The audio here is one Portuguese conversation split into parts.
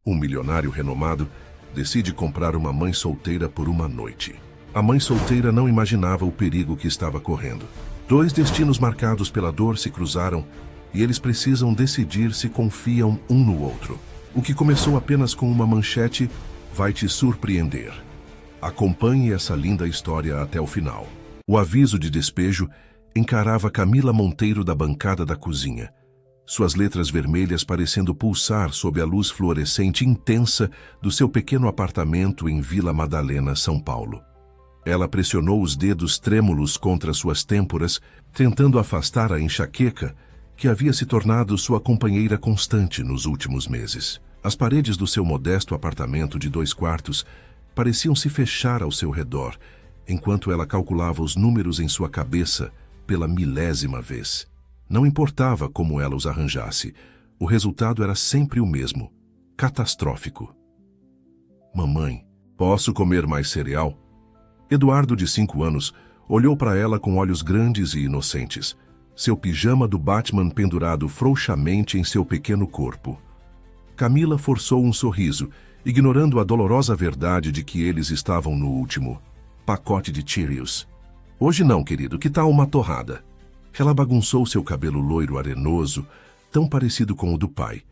Um milionário renomado decide comprar uma mãe solteira por uma noite. A mãe solteira não imaginava o perigo que estava correndo. Dois destinos marcados pela dor se cruzaram e eles precisam decidir se confiam um no outro. O que começou apenas com uma manchete vai te surpreender. Acompanhe essa linda história até o final. O aviso de despejo encarava Camila Monteiro da bancada da cozinha. Suas letras vermelhas parecendo pulsar sob a luz fluorescente intensa do seu pequeno apartamento em Vila Madalena, São Paulo. Ela pressionou os dedos trêmulos contra suas têmporas, tentando afastar a enxaqueca que havia se tornado sua companheira constante nos últimos meses. As paredes do seu modesto apartamento de 2 quartos pareciam se fechar ao seu redor, enquanto ela calculava os números em sua cabeça pela 1000ª vez. Não importava como ela os arranjasse, o resultado era sempre o mesmo, catastrófico. Mamãe, posso comer mais cereal? Eduardo, de 5 anos, olhou para ela com olhos grandes e inocentes, seu pijama do Batman pendurado frouxamente em seu pequeno corpo. Camila forçou um sorriso, ignorando a dolorosa verdade de que eles estavam no último pacote de Cheerios. Hoje não, querido, que tal uma torrada? Ela bagunçou seu cabelo loiro arenoso, tão parecido com o do pai,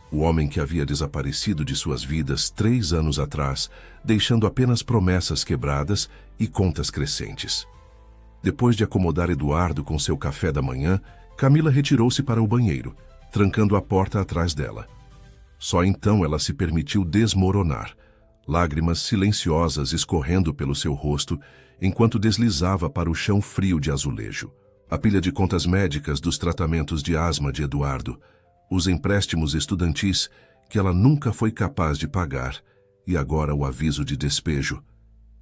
o homem que havia desaparecido de suas vidas 3 anos atrás, deixando apenas promessas quebradas e contas crescentes. Depois de acomodar Eduardo com seu café da manhã, Camila retirou-se para o banheiro, trancando a porta atrás dela. Só então ela se permitiu desmoronar, lágrimas silenciosas escorrendo pelo seu rosto, enquanto deslizava para o chão frio de azulejo. A pilha de contas médicas dos tratamentos de asma de Eduardo, os empréstimos estudantis que ela nunca foi capaz de pagar, e agora o aviso de despejo.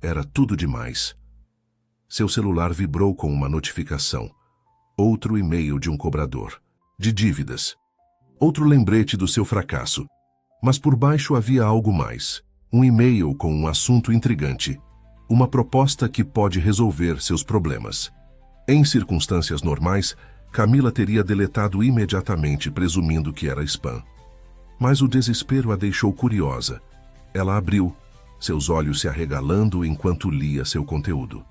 Era tudo demais. Seu celular vibrou com uma notificação. Outro e-mail de um cobrador. De dívidas. Outro lembrete do seu fracasso. Mas por baixo havia algo mais. Um e-mail com um assunto intrigante. Uma proposta que pode resolver seus problemas. Em circunstâncias normais, Camila teria deletado imediatamente, presumindo que era spam. Mas o desespero a deixou curiosa. Ela abriu, seus olhos se arregalando enquanto lia seu conteúdo.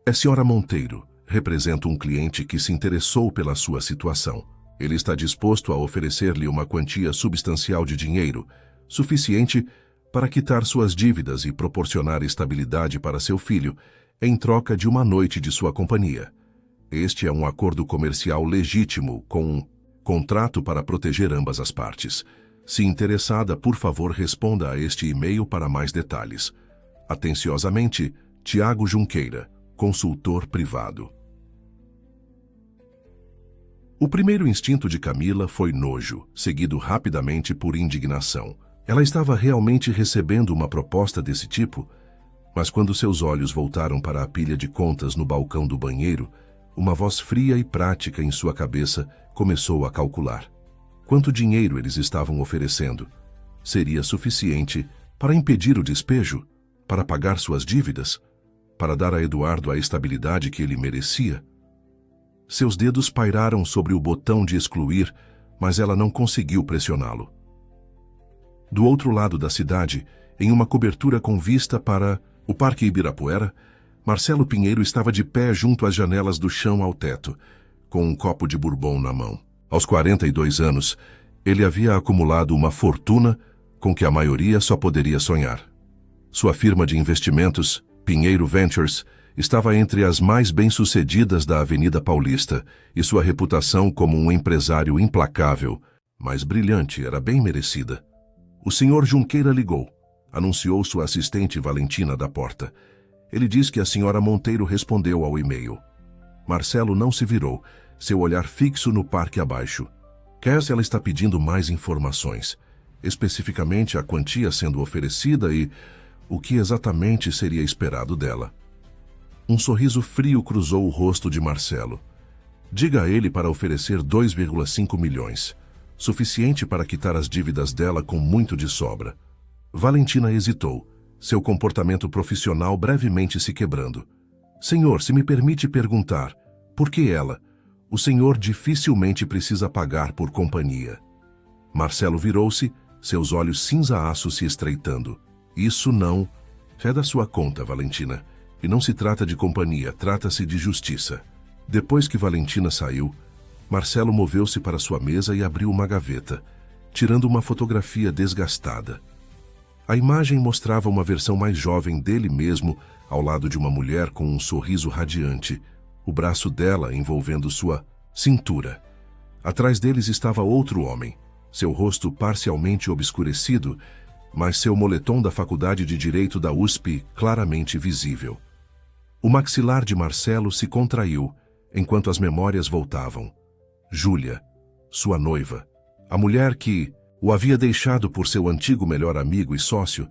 É Sra. Monteiro, representa um cliente que se interessou pela sua situação. Ele está disposto a oferecer-lhe uma quantia substancial de dinheiro, suficiente para quitar suas dívidas e proporcionar estabilidade para seu filho, em troca de uma noite de sua companhia. Este é um acordo comercial legítimo, com um contrato para proteger ambas as partes. Se interessada, por favor, responda a este e-mail para mais detalhes. Atenciosamente, Tiago Junqueira, consultor privado. O primeiro instinto de Camila foi nojo, seguido rapidamente por indignação. Ela estava realmente recebendo uma proposta desse tipo? Mas quando seus olhos voltaram para a pilha de contas no balcão do banheiro, uma voz fria e prática em sua cabeça começou a calcular. Quanto dinheiro eles estavam oferecendo? Seria suficiente para impedir o despejo? Para pagar suas dívidas? Para dar a Eduardo a estabilidade que ele merecia? Seus dedos pairaram sobre o botão de excluir, mas ela não conseguiu pressioná-lo. Do outro lado da cidade, em uma cobertura com vista para o Parque Ibirapuera, Marcelo Pinheiro estava de pé junto às janelas do chão ao teto, com um copo de bourbon na mão. Aos 42 anos, ele havia acumulado uma fortuna com que a maioria só poderia sonhar. Sua firma de investimentos, Pinheiro Ventures, estava entre as mais bem-sucedidas da Avenida Paulista, e sua reputação como um empresário implacável, mas brilhante, era bem merecida. O Sr. Junqueira ligou. Anunciou sua assistente Valentina da porta. Ele diz que a Sra. Monteiro respondeu ao e-mail. Marcelo não se virou, seu olhar fixo no parque abaixo. Cassie, ela está pedindo mais informações, especificamente a quantia sendo oferecida e o que exatamente seria esperado dela. Um sorriso frio cruzou o rosto de Marcelo. Diga a ele para oferecer 2,5 milhões, suficiente para quitar as dívidas dela com muito de sobra. Valentina hesitou, seu comportamento profissional brevemente se quebrando. Senhor, se me permite perguntar, por que ela? O senhor dificilmente precisa pagar por companhia. Marcelo virou-se, seus olhos cinza-aço se estreitando. Isso não... É da sua conta, Valentina. E não se trata de companhia, trata-se de justiça. Depois que Valentina saiu, Marcelo moveu-se para sua mesa e abriu uma gaveta, tirando uma fotografia desgastada. A imagem mostrava uma versão mais jovem dele mesmo, ao lado de uma mulher com um sorriso radiante, o braço dela envolvendo sua cintura. Atrás deles estava outro homem, seu rosto parcialmente obscurecido, mas seu moletom da Faculdade de Direito da USP claramente visível. O maxilar de Marcelo se contraiu, enquanto as memórias voltavam. Júlia, sua noiva, a mulher que o havia deixado por seu antigo melhor amigo e sócio,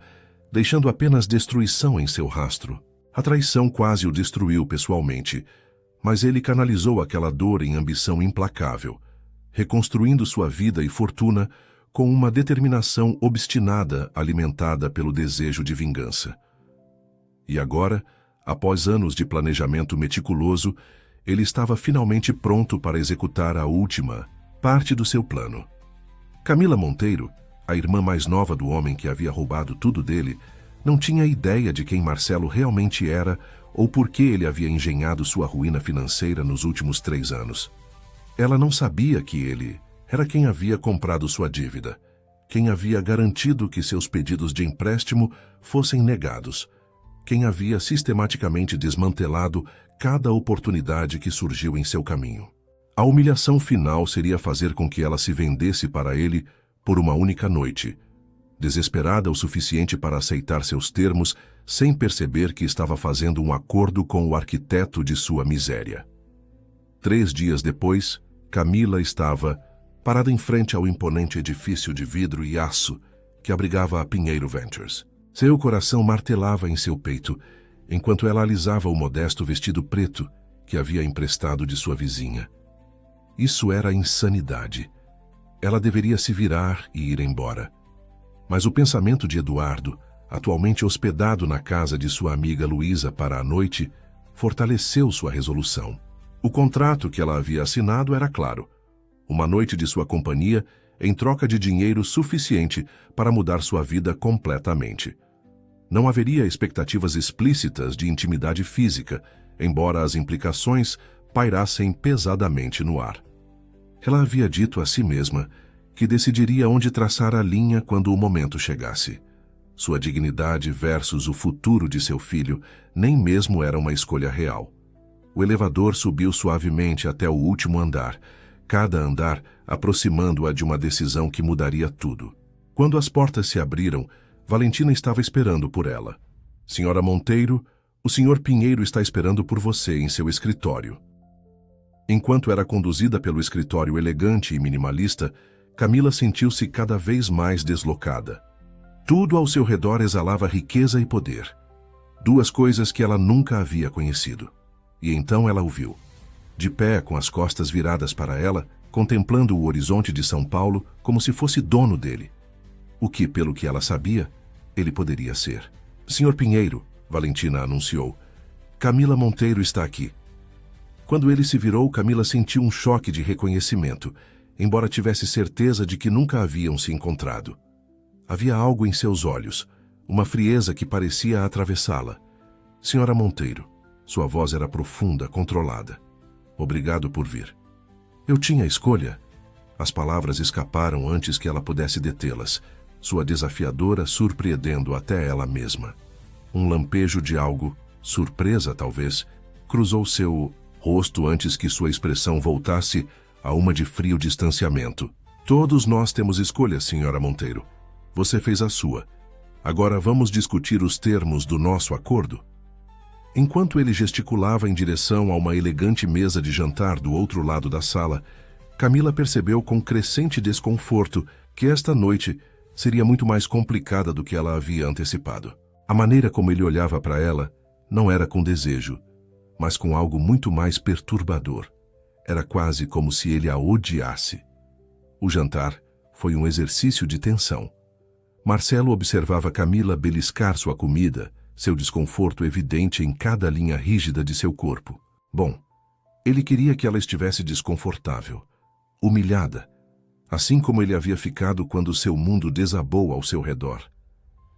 deixando apenas destruição em seu rastro. A traição quase o destruiu pessoalmente, mas ele canalizou aquela dor em ambição implacável, reconstruindo sua vida e fortuna com uma determinação obstinada alimentada pelo desejo de vingança. E agora, após anos de planejamento meticuloso, ele estava finalmente pronto para executar a última parte do seu plano. Camila Monteiro, a irmã mais nova do homem que havia roubado tudo dele, não tinha ideia de quem Marcelo realmente era ou por que ele havia engenhado sua ruína financeira nos últimos 3 anos. Ela não sabia que ele era quem havia comprado sua dívida, quem havia garantido que seus pedidos de empréstimo fossem negados, quem havia sistematicamente desmantelado cada oportunidade que surgiu em seu caminho. A humilhação final seria fazer com que ela se vendesse para ele por uma única noite, desesperada o suficiente para aceitar seus termos sem perceber que estava fazendo um acordo com o arquiteto de sua miséria. 3 dias depois, Camila estava parada em frente ao imponente edifício de vidro e aço que abrigava a Pinheiro Ventures. Seu coração martelava em seu peito, enquanto ela alisava o modesto vestido preto que havia emprestado de sua vizinha. Isso era insanidade. Ela deveria se virar e ir embora. Mas o pensamento de Eduardo, atualmente hospedado na casa de sua amiga Luísa para a noite, fortaleceu sua resolução. O contrato que ela havia assinado era claro: uma noite de sua companhia em troca de dinheiro suficiente para mudar sua vida completamente. Não haveria expectativas explícitas de intimidade física, embora as implicações pairassem pesadamente no ar. Ela havia dito a si mesma que decidiria onde traçar a linha quando o momento chegasse. Sua dignidade versus o futuro de seu filho nem mesmo era uma escolha real. O elevador subiu suavemente até o último andar, cada andar aproximando-a de uma decisão que mudaria tudo. Quando as portas se abriram, Valentina estava esperando por ela. Senhora Monteiro, o senhor Pinheiro está esperando por você em seu escritório. Enquanto era conduzida pelo escritório elegante e minimalista, Camila sentiu-se cada vez mais deslocada. Tudo ao seu redor exalava riqueza e poder. 2 coisas que ela nunca havia conhecido. E então ela o viu. De pé, com as costas viradas para ela, contemplando o horizonte de São Paulo como se fosse dono dele. O que, pelo que ela sabia, ele poderia ser. Senhor Pinheiro, Valentina anunciou, Camila Monteiro está aqui. Quando ele se virou, Camila sentiu um choque de reconhecimento, embora tivesse certeza de que nunca haviam se encontrado. Havia algo em seus olhos, uma frieza que parecia atravessá-la. Senhora Monteiro, sua voz era profunda, controlada. Obrigado por vir. Eu tinha escolha. As palavras escaparam antes que ela pudesse detê-las, sua desafiadora surpreendendo até ela mesma. Um lampejo de algo, surpresa talvez, cruzou seu rosto antes que sua expressão voltasse a uma de frio distanciamento. Todos nós temos escolha, senhora Monteiro. Você fez a sua. Agora vamos discutir os termos do nosso acordo? Enquanto ele gesticulava em direção a uma elegante mesa de jantar do outro lado da sala, Camila percebeu com crescente desconforto que esta noite seria muito mais complicada do que ela havia antecipado. A maneira como ele olhava para ela não era com desejo, mas com algo muito mais perturbador. Era quase como se ele a odiasse. O jantar foi um exercício de tensão. Marcelo observava Camila beliscar sua comida, seu desconforto evidente em cada linha rígida de seu corpo. Bom, ele queria que ela estivesse desconfortável, humilhada. assim como ele havia ficado quando seu mundo desabou ao seu redor.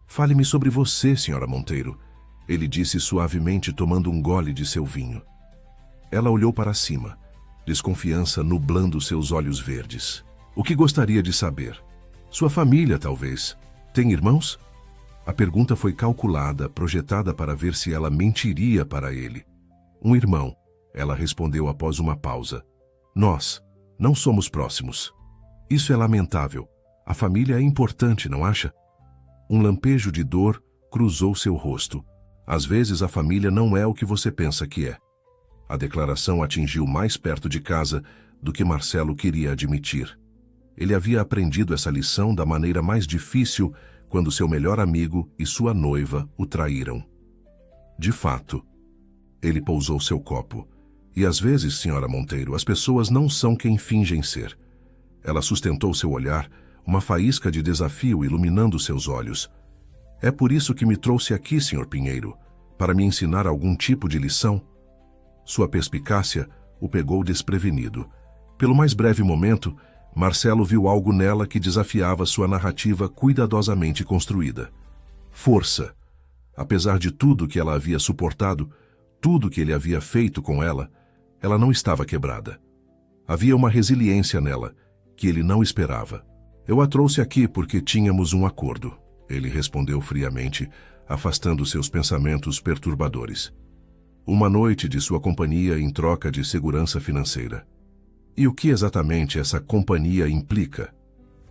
Fale-me sobre você, Sra. Monteiro, ele disse suavemente, tomando um gole de seu vinho. Ela olhou para cima, desconfiança nublando seus olhos verdes. O que gostaria de saber? Sua família, talvez. Tem irmãos? A pergunta foi calculada, projetada para ver se ela mentiria para ele. Um irmão, ela respondeu após uma pausa. Nós não somos próximos. Isso é lamentável. A família é importante, não acha? Um lampejo de dor cruzou seu rosto. Às vezes a família não é o que você pensa que é. A declaração atingiu mais perto de casa do que Marcelo queria admitir. Ele havia aprendido essa lição da maneira mais difícil quando seu melhor amigo e sua noiva o traíram. De fato, ele pousou seu copo. E às vezes, Sra. Monteiro, as pessoas não são quem fingem ser. Ela sustentou seu olhar, uma faísca de desafio iluminando seus olhos. É por isso que me trouxe aqui, Sr. Pinheiro, para me ensinar algum tipo de lição? Sua perspicácia o pegou desprevenido. Pelo mais breve momento, Marcelo viu algo nela que desafiava sua narrativa cuidadosamente construída. Força. Apesar de tudo que ela havia suportado, tudo que ele havia feito com ela, ela não estava quebrada. Havia uma resiliência nela, que ele não esperava. Eu a trouxe aqui porque tínhamos um acordo, ele respondeu friamente, afastando seus pensamentos perturbadores. Uma noite de sua companhia em troca de segurança financeira. E o que exatamente essa companhia implica?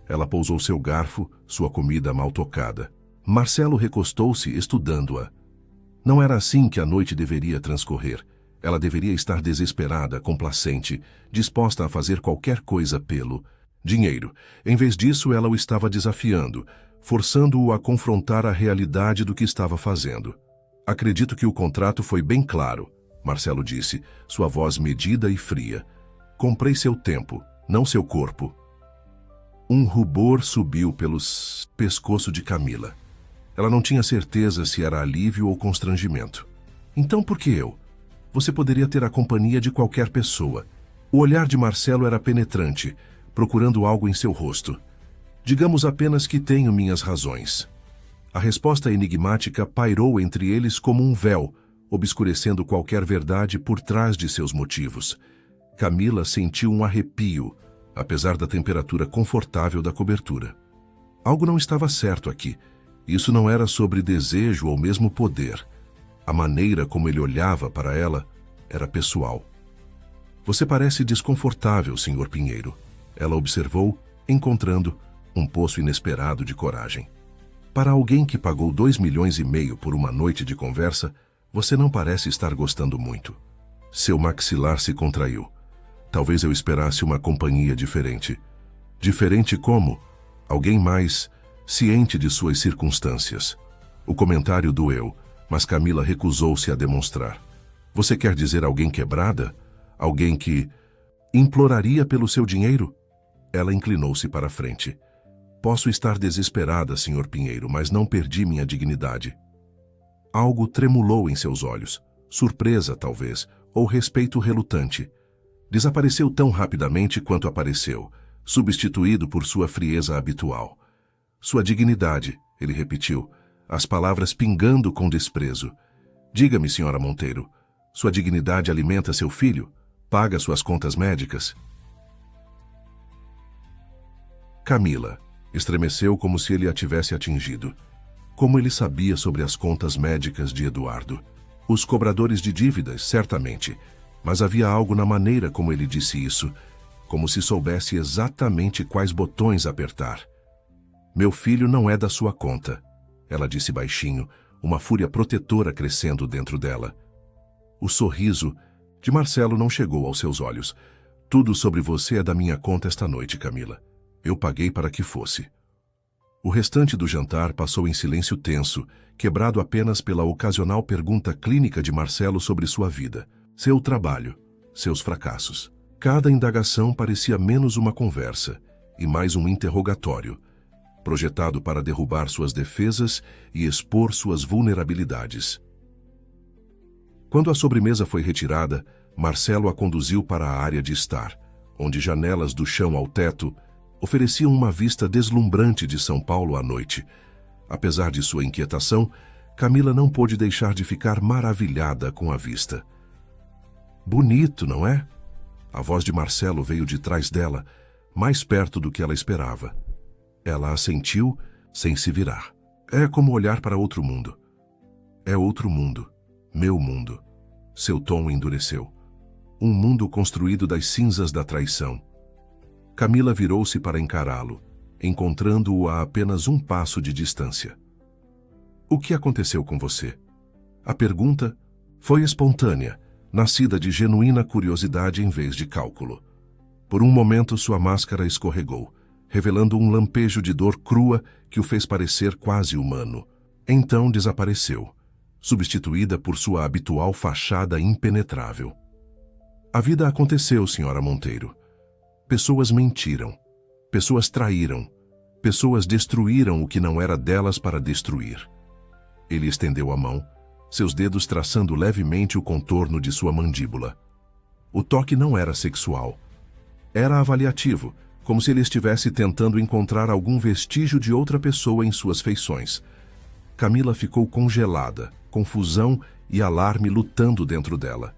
Ela pousou seu garfo, sua comida mal tocada. Marcelo recostou-se, estudando-a. Não era assim que a noite deveria transcorrer. Ela deveria estar desesperada, complacente, disposta a fazer qualquer coisa pelo dinheiro. Em vez disso, ela o estava desafiando, forçando-o a confrontar a realidade do que estava fazendo. Acredito que o contrato foi bem claro, Marcelo disse, sua voz medida e fria. Comprei seu tempo, não seu corpo. Um rubor subiu pelo pescoço de Camila. Ela não tinha certeza se era alívio ou constrangimento. Então por que eu? Você poderia ter a companhia de qualquer pessoa. O olhar de Marcelo era penetrante, procurando algo em seu rosto. Digamos apenas que tenho minhas razões. A resposta enigmática pairou entre eles como um véu, obscurecendo qualquer verdade por trás de seus motivos. Camila sentiu um arrepio, apesar da temperatura confortável da cobertura. Algo não estava certo aqui. Isso não era sobre desejo ou mesmo poder. A maneira como ele olhava para ela era pessoal. Você parece desconfortável, Sr. Pinheiro, ela observou, encontrando um poço inesperado de coragem. Para alguém que pagou 2,5 milhões por uma noite de conversa, você não parece estar gostando muito. Seu maxilar se contraiu. Talvez eu esperasse uma companhia diferente. Diferente como? Alguém mais ciente de suas circunstâncias. O comentário doeu, mas Camila recusou-se a demonstrar. Você quer dizer alguém quebrada? Alguém que imploraria pelo seu dinheiro? Ela inclinou-se para a frente. Posso estar desesperada, Sr. Pinheiro, mas não perdi minha dignidade. Algo tremulou em seus olhos. Surpresa, talvez, ou respeito relutante. Desapareceu tão rapidamente quanto apareceu, substituído por sua frieza habitual. Sua dignidade, ele repetiu, as palavras pingando com desprezo. Diga-me, Sra. Monteiro, sua dignidade alimenta seu filho? Paga suas contas médicas? Camila estremeceu como se ele a tivesse atingido. Como ele sabia sobre as contas médicas de Eduardo? Os cobradores de dívidas, certamente. Mas havia algo na maneira como ele disse isso, como se soubesse exatamente quais botões apertar. Meu filho não é da sua conta, ela disse baixinho, uma fúria protetora crescendo dentro dela. O sorriso de Marcelo não chegou aos seus olhos. Tudo sobre você é da minha conta esta noite, Camila. Eu paguei para que fosse. O restante do jantar passou em silêncio tenso, quebrado apenas pela ocasional pergunta clínica de Marcelo sobre sua vida, seu trabalho, seus fracassos. Cada indagação parecia menos uma conversa e mais um interrogatório, projetado para derrubar suas defesas e expor suas vulnerabilidades. Quando a sobremesa foi retirada, Marcelo a conduziu para a área de estar, onde janelas do chão ao teto ofereciam uma vista deslumbrante de São Paulo à noite. Apesar de sua inquietação, Camila não pôde deixar de ficar maravilhada com a vista. Bonito, não é? A voz de Marcelo veio de trás dela, mais perto do que ela esperava. Ela assentiu, sem se virar. É como olhar para outro mundo. É outro mundo, meu mundo. Seu tom endureceu. Um mundo construído das cinzas da traição. Camila virou-se para encará-lo, encontrando-o a apenas um passo de distância. O que aconteceu com você? A pergunta foi espontânea, nascida de genuína curiosidade em vez de cálculo. Por um momento sua máscara escorregou, revelando um lampejo de dor crua que o fez parecer quase humano. Então desapareceu, substituída por sua habitual fachada impenetrável. A vida aconteceu, senhora Monteiro. Pessoas mentiram, pessoas traíram, pessoas destruíram o que não era delas para destruir. Ele estendeu a mão, seus dedos traçando levemente o contorno de sua mandíbula. O toque não era sexual. Era avaliativo, como se ele estivesse tentando encontrar algum vestígio de outra pessoa em suas feições. Camila ficou congelada, confusão e alarme lutando dentro dela.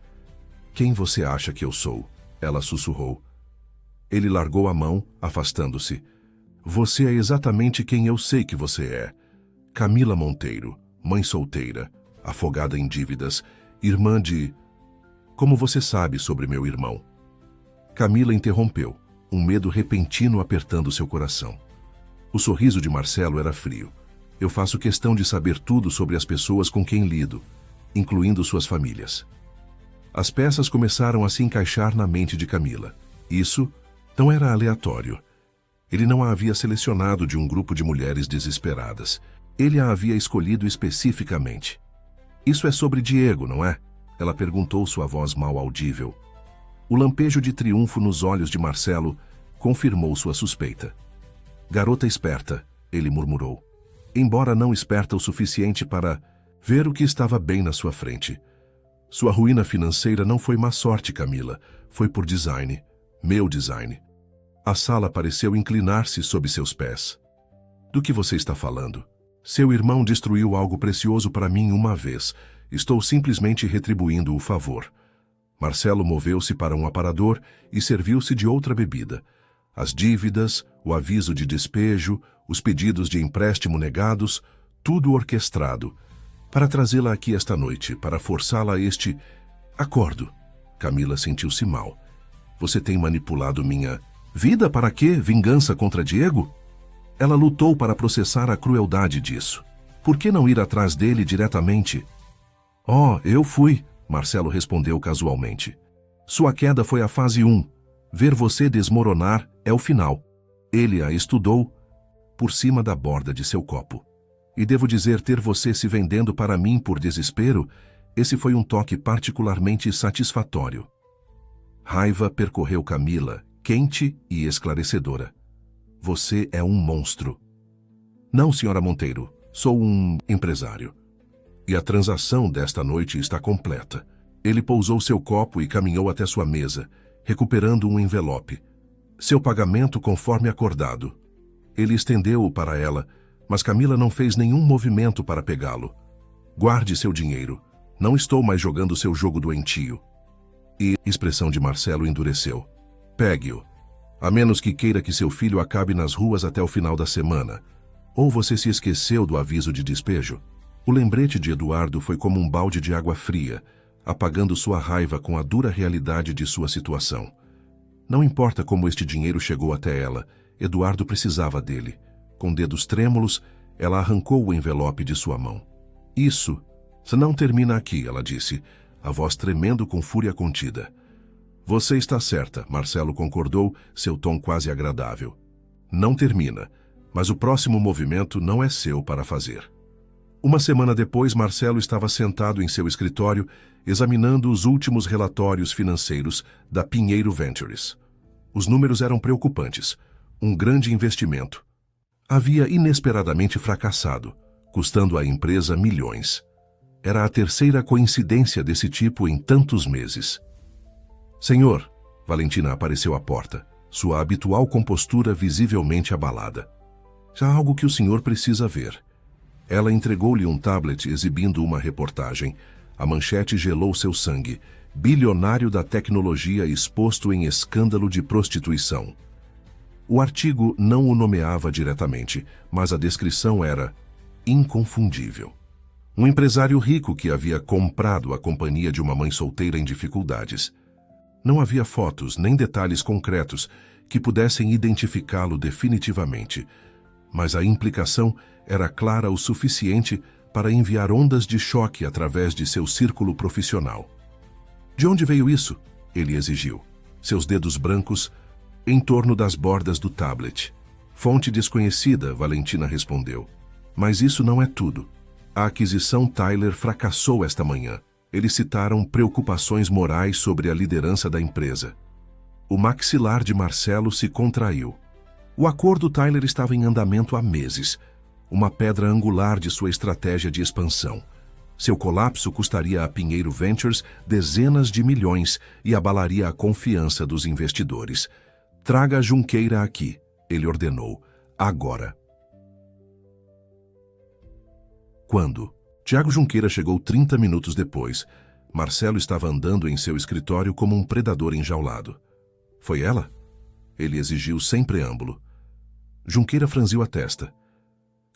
Quem você acha que eu sou? Ela sussurrou. Ele largou a mão, afastando-se. Você é exatamente quem eu sei que você é. Camila Monteiro, mãe solteira, afogada em dívidas, irmã de... Como você sabe sobre meu irmão? Camila interrompeu, um medo repentino apertando seu coração. O sorriso de Marcelo era frio. Eu faço questão de saber tudo sobre as pessoas com quem lido, incluindo suas famílias. As peças começaram a se encaixar na mente de Camila. Isso não era aleatório. Ele não a havia selecionado de um grupo de mulheres desesperadas. Ele a havia escolhido especificamente. Isso é sobre Diego, não é? Ela perguntou, sua voz mal audível. O lampejo de triunfo nos olhos de Marcelo confirmou sua suspeita. Garota esperta, ele murmurou. Embora não esperta o suficiente para ver o que estava bem na sua frente. Sua ruína financeira não foi má sorte, Camila. Foi por design. Meu design. A sala pareceu inclinar-se sob seus pés. Do que você está falando? Seu irmão destruiu algo precioso para mim uma vez. Estou simplesmente retribuindo o favor. Marcelo moveu-se para um aparador e serviu-se de outra bebida. As dívidas, o aviso de despejo, os pedidos de empréstimo negados, tudo orquestrado, para trazê-la aqui esta noite, para forçá-la a este acordo. Camila sentiu-se mal. Você tem manipulado minha vida para quê? Vingança contra Diego? Ela lutou para processar a crueldade disso. Por que não ir atrás dele diretamente? Oh, eu fui, Marcelo respondeu casualmente. Sua queda foi a fase 1. Ver você desmoronar é o final. Ele a estudou por cima da borda de seu copo. E devo dizer, ter você se vendendo para mim por desespero, esse foi um toque particularmente satisfatório. Raiva percorreu Camila, quente e esclarecedora. Você é um monstro. Não, senhora Monteiro, sou um empresário. E a transação desta noite está completa. Ele pousou seu copo e caminhou até sua mesa, recuperando um envelope. Seu pagamento conforme acordado. Ele estendeu-o para ela, mas Camila não fez nenhum movimento para pegá-lo. Guarde seu dinheiro. Não estou mais jogando seu jogo doentio. E a expressão de Marcelo endureceu. Pegue-o. A menos que queira que seu filho acabe nas ruas até o final da semana. Ou você se esqueceu do aviso de despejo? O lembrete de Eduardo foi como um balde de água fria, apagando sua raiva com a dura realidade de sua situação. Não importa como este dinheiro chegou até ela, Eduardo precisava dele. Com dedos trêmulos, ela arrancou o envelope de sua mão. Isso não termina aqui, ela disse, a voz tremendo com fúria contida. Você está certa, Marcelo concordou, seu tom quase agradável. Não termina, mas o próximo movimento não é seu para fazer. Uma semana depois, Marcelo estava sentado em seu escritório, examinando os últimos relatórios financeiros da Pinheiro Ventures. Os números eram preocupantes. Um grande investimento. Havia inesperadamente fracassado, custando à empresa milhões. Era a terceira coincidência desse tipo em tantos meses. Senhor, Valentina apareceu à porta, sua habitual compostura visivelmente abalada. "Há algo que o senhor precisa ver." Ela entregou-lhe um tablet exibindo uma reportagem. A manchete gelou seu sangue. "Bilionário da tecnologia exposto em escândalo de prostituição." O artigo não o nomeava diretamente, mas a descrição era inconfundível. Um empresário rico que havia comprado a companhia de uma mãe solteira em dificuldades. Não havia fotos nem detalhes concretos que pudessem identificá-lo definitivamente, mas a implicação era clara o suficiente para enviar ondas de choque através de seu círculo profissional. "De onde veio isso?" ele exigiu. Seus dedos brancos em torno das bordas do tablet. "Fonte desconhecida", Valentina respondeu. "Mas isso não é tudo. A aquisição Tyler fracassou esta manhã." Eles citaram preocupações morais sobre a liderança da empresa. O maxilar de Marcelo se contraiu. O acordo Tyler estava em andamento há meses, uma pedra angular de sua estratégia de expansão. Seu colapso custaria a Pinheiro Ventures dezenas de milhões e abalaria a confiança dos investidores. "Traga Junqueira aqui", ele ordenou. "Agora." Quando Tiago Junqueira chegou 30 minutos depois, Marcelo estava andando em seu escritório como um predador enjaulado. "Foi ela?" ele exigiu sem preâmbulo. Junqueira franziu a testa.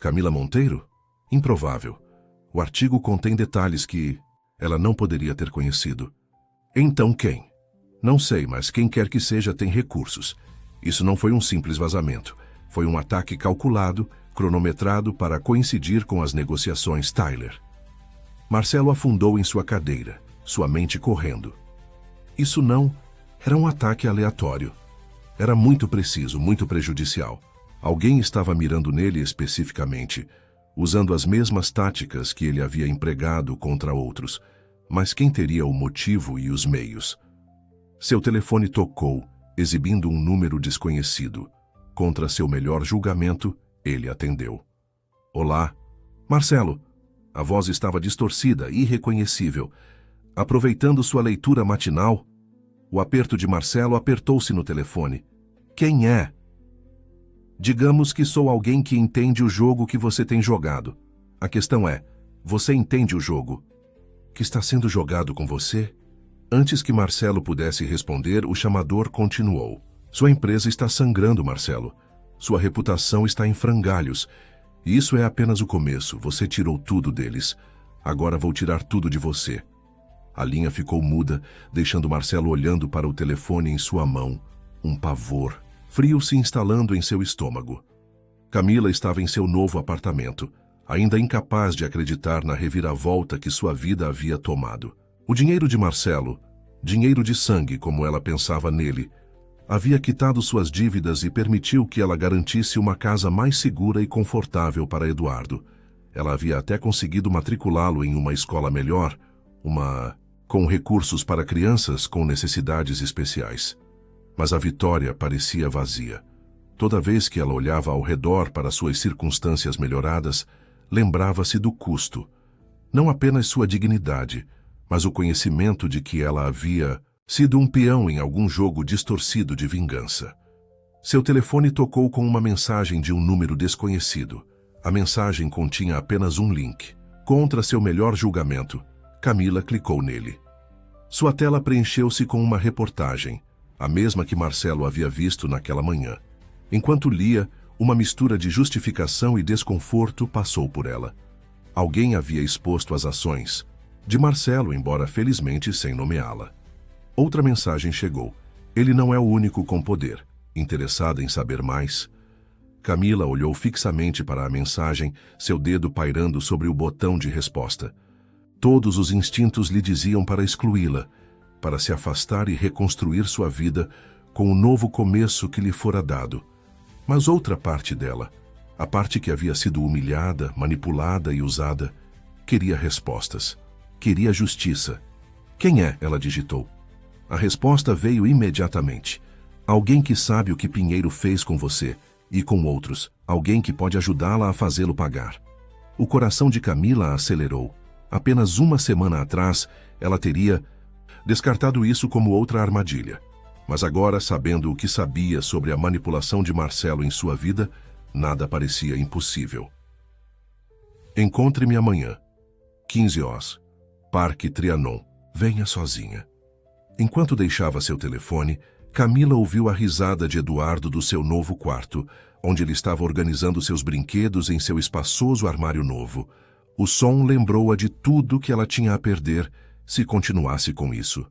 "Camila Monteiro? Improvável. O artigo contém detalhes que ela não poderia ter conhecido." "Então quem?" "Não sei, mas quem quer que seja tem recursos. Isso não foi um simples vazamento. Foi um ataque calculado, cronometrado para coincidir com as negociações Tyler." Marcelo afundou em sua cadeira, sua mente correndo. Isso não era um ataque aleatório. Era muito preciso, muito prejudicial. Alguém estava mirando nele especificamente, usando as mesmas táticas que ele havia empregado contra outros. Mas quem teria o motivo e os meios? Seu telefone tocou, exibindo um número desconhecido. Contra seu melhor julgamento, ele atendeu. "Olá." "Marcelo." A voz estava distorcida, irreconhecível. Aproveitando sua leitura matinal, o aperto de Marcelo apertou-se no telefone. "Quem é?" "Digamos que sou alguém que entende o jogo que você tem jogado. A questão é, você entende o jogo que está sendo jogado com você?" Antes que Marcelo pudesse responder, o chamador continuou. "Sua empresa está sangrando, Marcelo. Sua reputação está em frangalhos. E isso é apenas o começo. Você tirou tudo deles. Agora vou tirar tudo de você." A linha ficou muda, deixando Marcelo olhando para o telefone em sua mão. Um pavor frio se instalando em seu estômago. Camila estava em seu novo apartamento, ainda incapaz de acreditar na reviravolta que sua vida havia tomado. O dinheiro de Marcelo, dinheiro de sangue como ela pensava nele, havia quitado suas dívidas e permitiu que ela garantisse uma casa mais segura e confortável para Eduardo. Ela havia até conseguido matriculá-lo em uma escola melhor, com recursos para crianças com necessidades especiais. Mas a vitória parecia vazia. Toda vez que ela olhava ao redor para suas circunstâncias melhoradas, lembrava-se do custo. Não apenas sua dignidade, mas o conhecimento de que ela havia sido um peão em algum jogo distorcido de vingança. Seu telefone tocou com uma mensagem de um número desconhecido. A mensagem continha apenas um link. Contra seu melhor julgamento, Camila clicou nele. Sua tela preencheu-se com uma reportagem, a mesma que Marcelo havia visto naquela manhã. Enquanto lia, uma mistura de justificação e desconforto passou por ela. Alguém havia exposto as ações de Marcelo, embora felizmente sem nomeá-la. Outra mensagem chegou. Ele não é o único com poder. Interessada em saber mais? Camila olhou fixamente para a mensagem, seu dedo pairando sobre o botão de resposta. Todos os instintos lhe diziam para excluí-la, para se afastar e reconstruir sua vida com o novo começo que lhe fora dado. Mas outra parte dela, a parte que havia sido humilhada, manipulada e usada, queria respostas. Queria justiça. "Quem é?" ela digitou. A resposta veio imediatamente. "Alguém que sabe o que Pinheiro fez com você e com outros. Alguém que pode ajudá-la a fazê-lo pagar." O coração de Camila acelerou. Apenas uma semana atrás, ela teria descartado isso como outra armadilha. Mas agora, sabendo o que sabia sobre a manipulação de Marcelo em sua vida, nada parecia impossível. Encontre-me amanhã, 15 horas, Parque Trianon. Venha sozinha. Enquanto deixava seu telefone, Camila ouviu a risada de Eduardo do seu novo quarto, onde ele estava organizando seus brinquedos em seu espaçoso armário novo. O som lembrou-a de tudo que ela tinha a perder se continuasse com isso.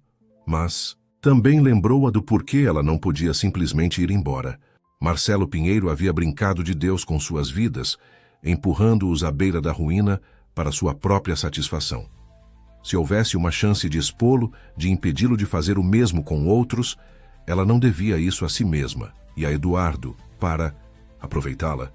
Mas também lembrou-a do porquê ela não podia simplesmente ir embora. Marcelo Pinheiro havia brincado de Deus com suas vidas, empurrando-os à beira da ruína para sua própria satisfação. Se houvesse uma chance de expô-lo, de impedi-lo de fazer o mesmo com outros, ela não devia isso a si mesma e a Eduardo para aproveitá-la.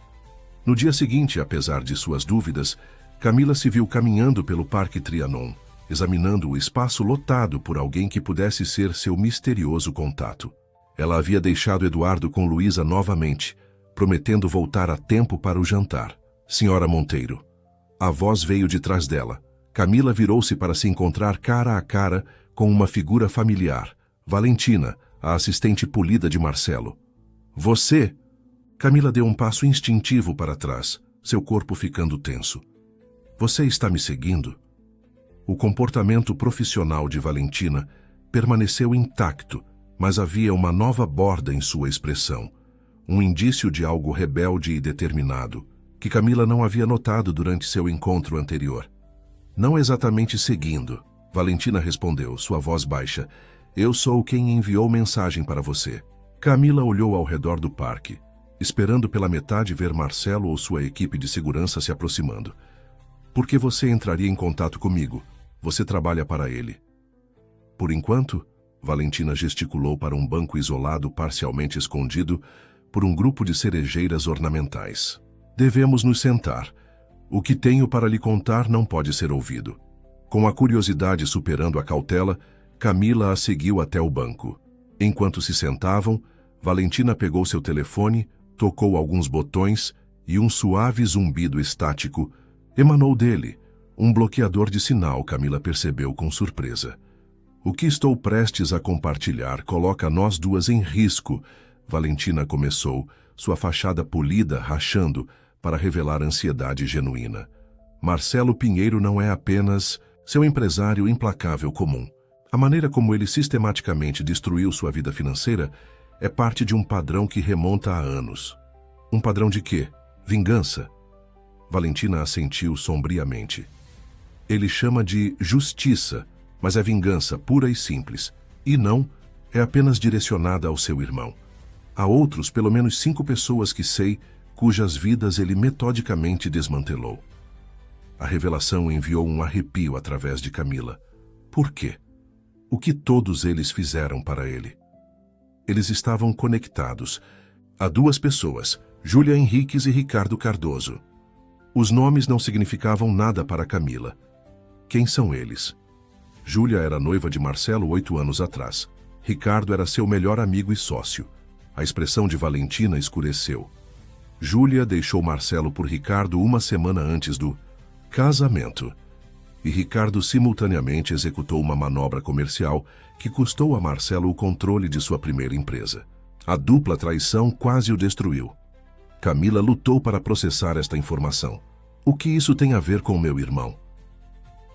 No dia seguinte, apesar de suas dúvidas, Camila se viu caminhando pelo Parque Trianon, examinando o espaço lotado por alguém que pudesse ser seu misterioso contato. Ela havia deixado Eduardo com Luísa novamente, prometendo voltar a tempo para o jantar. Senhora Monteiro. A voz veio de trás dela. Camila virou-se para se encontrar cara a cara com uma figura familiar, Valentina, a assistente polida de Marcelo. Você? Camila deu um passo instintivo para trás, seu corpo ficando tenso. Você está me seguindo? O comportamento profissional de Valentina permaneceu intacto, mas havia uma nova borda em sua expressão, um indício de algo rebelde e determinado, que Camila não havia notado durante seu encontro anterior. Não exatamente seguindo, Valentina respondeu, sua voz baixa. Eu sou quem enviou mensagem para você. Camila olhou ao redor do parque, esperando pela metade ver Marcelo ou sua equipe de segurança se aproximando. Por que você entraria em contato comigo? Você trabalha para ele. Por enquanto, Valentina gesticulou para um banco isolado parcialmente escondido por um grupo de cerejeiras ornamentais. Devemos nos sentar. O que tenho para lhe contar não pode ser ouvido. Com a curiosidade superando a cautela, Camila a seguiu até o banco. Enquanto se sentavam, Valentina pegou seu telefone, tocou alguns botões e um suave zumbido estático emanou dele. Um bloqueador de sinal, Camila percebeu com surpresa. O que estou prestes a compartilhar coloca nós duas em risco, Valentina começou, sua fachada polida rachando para revelar ansiedade genuína. Marcelo Pinheiro não é apenas seu empresário implacável comum. A maneira como ele sistematicamente destruiu sua vida financeira é parte de um padrão que remonta a anos. Um padrão de quê? Vingança. Valentina assentiu sombriamente. Ele chama de justiça, mas é vingança pura e simples. E não, é apenas direcionada ao seu irmão. Há outros, pelo menos 5 pessoas que sei, cujas vidas ele metodicamente desmantelou. A revelação enviou um arrepio através de Camila. Por quê? O que todos eles fizeram para ele? Eles estavam conectados a 2 pessoas, Júlia Henriques e Ricardo Cardoso. Os nomes não significavam nada para Camila. Quem são eles? Júlia era noiva de Marcelo 8 anos atrás. Ricardo era seu melhor amigo e sócio. A expressão de Valentina escureceu. Júlia deixou Marcelo por Ricardo uma semana antes do casamento. E Ricardo simultaneamente executou uma manobra comercial que custou a Marcelo o controle de sua primeira empresa. A dupla traição quase o destruiu. Camila lutou para processar esta informação. O que isso tem a ver com meu irmão?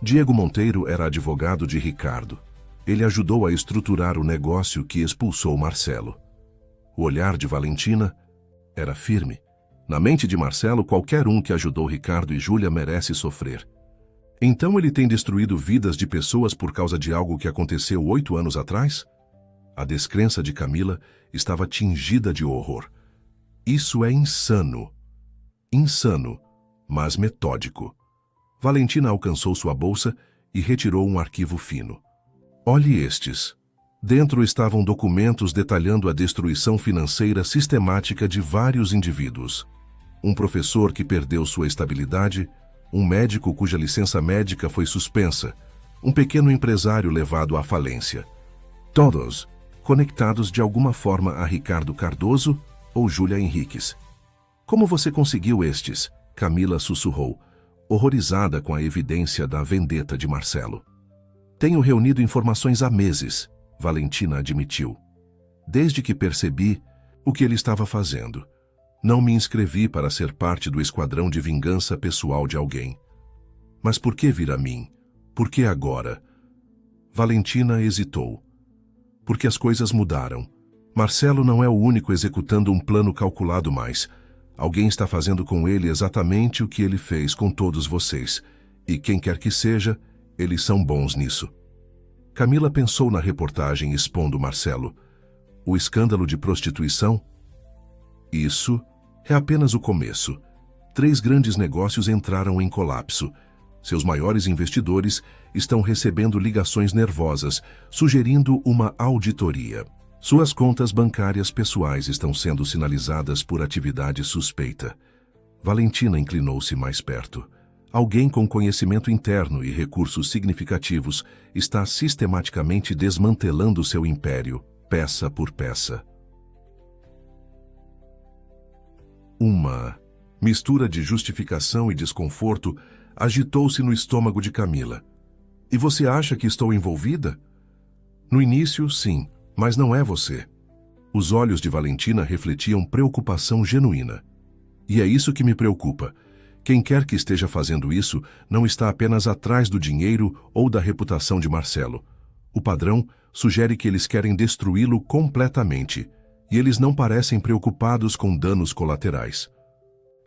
Diego Monteiro era advogado de Ricardo. Ele ajudou a estruturar o negócio que expulsou Marcelo. O olhar de Valentina era firme. Na mente de Marcelo, qualquer um que ajudou Ricardo e Júlia merece sofrer. Então ele tem destruído vidas de pessoas por causa de algo que aconteceu 8 anos atrás? A descrença de Camila estava tingida de horror. Isso é insano. Insano, mas metódico. Valentina alcançou sua bolsa e retirou um arquivo fino. Olhe estes. Dentro estavam documentos detalhando a destruição financeira sistemática de vários indivíduos. Um professor que perdeu sua estabilidade, um médico cuja licença médica foi suspensa, um pequeno empresário levado à falência. Todos conectados de alguma forma a Ricardo Cardoso ou Júlia Henriques. Como você conseguiu estes? Camila sussurrou, horrorizada com a evidência da vendetta de Marcelo. Tenho reunido informações há meses, Valentina admitiu. desde que percebi o que ele estava fazendo. Não me inscrevi para ser parte do esquadrão de vingança pessoal de alguém. Mas por que vir a mim? Por que agora? Valentina hesitou. Porque as coisas mudaram. Marcelo não é o único executando um plano calculado mais. Alguém está fazendo com ele exatamente o que ele fez com todos vocês. E quem quer que seja, eles são bons nisso. Camila pensou na reportagem expondo Marcelo. O escândalo de prostituição? Isso é apenas o começo. 3 grandes negócios entraram em colapso. Seus maiores investidores estão recebendo ligações nervosas, sugerindo uma auditoria. Suas contas bancárias pessoais estão sendo sinalizadas por atividade suspeita. Valentina inclinou-se mais perto. Alguém com conhecimento interno e recursos significativos está sistematicamente desmantelando seu império, peça por peça. Uma mistura de justificação e desconforto agitou-se no estômago de Camila. E você acha que estou envolvida? No início, sim, mas não é você. Os olhos de Valentina refletiam preocupação genuína. E é isso que me preocupa. Quem quer que esteja fazendo isso não está apenas atrás do dinheiro ou da reputação de Marcelo. O padrão sugere que eles querem destruí-lo completamente, e eles não parecem preocupados com danos colaterais.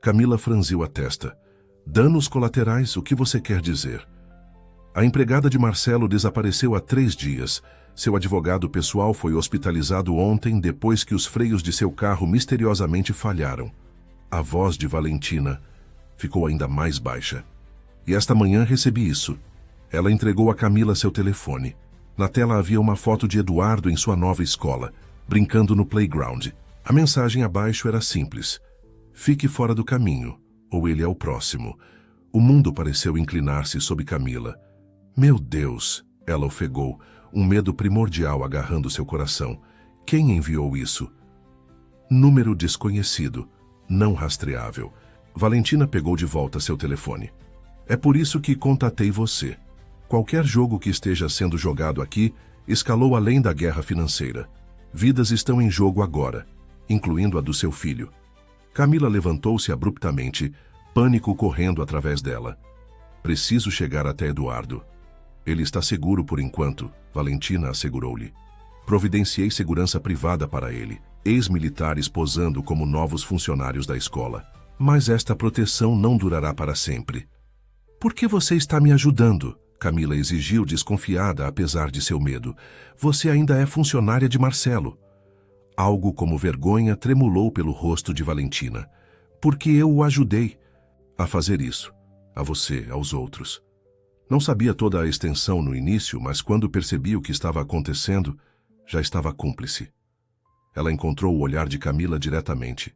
Camila franziu a testa. Danos colaterais, o que você quer dizer? A empregada de Marcelo desapareceu há 3 dias. Seu advogado pessoal foi hospitalizado ontem depois que os freios de seu carro misteriosamente falharam. A voz de Valentina ficou ainda mais baixa. E esta manhã recebi isso. Ela entregou a Camila seu telefone. Na tela havia uma foto de Eduardo em sua nova escola, brincando no playground. A mensagem abaixo era simples. Fique fora do caminho, ou ele é o próximo. O mundo pareceu inclinar-se sob Camila. Meu Deus, ela ofegou, um medo primordial agarrando seu coração. Quem enviou isso? Número desconhecido, não rastreável. Valentina pegou de volta seu telefone. É por isso que contatei você. Qualquer jogo que esteja sendo jogado aqui escalou além da guerra financeira. Vidas estão em jogo agora, incluindo a do seu filho. Camila levantou-se abruptamente, pânico correndo através dela. Preciso chegar até Eduardo. Ele está seguro por enquanto, Valentina assegurou-lhe. Providenciei segurança privada para ele, ex-militares posando como novos funcionários da escola. Mas esta proteção não durará para sempre. Por que você está me ajudando? Camila exigiu, desconfiada apesar de seu medo. Você ainda é funcionária de Marcelo. Algo como vergonha tremulou pelo rosto de Valentina. Porque eu o ajudei a fazer isso. A você, aos outros. Não sabia toda a extensão no início, mas quando percebi o que estava acontecendo, já estava cúmplice. Ela encontrou o olhar de Camila diretamente.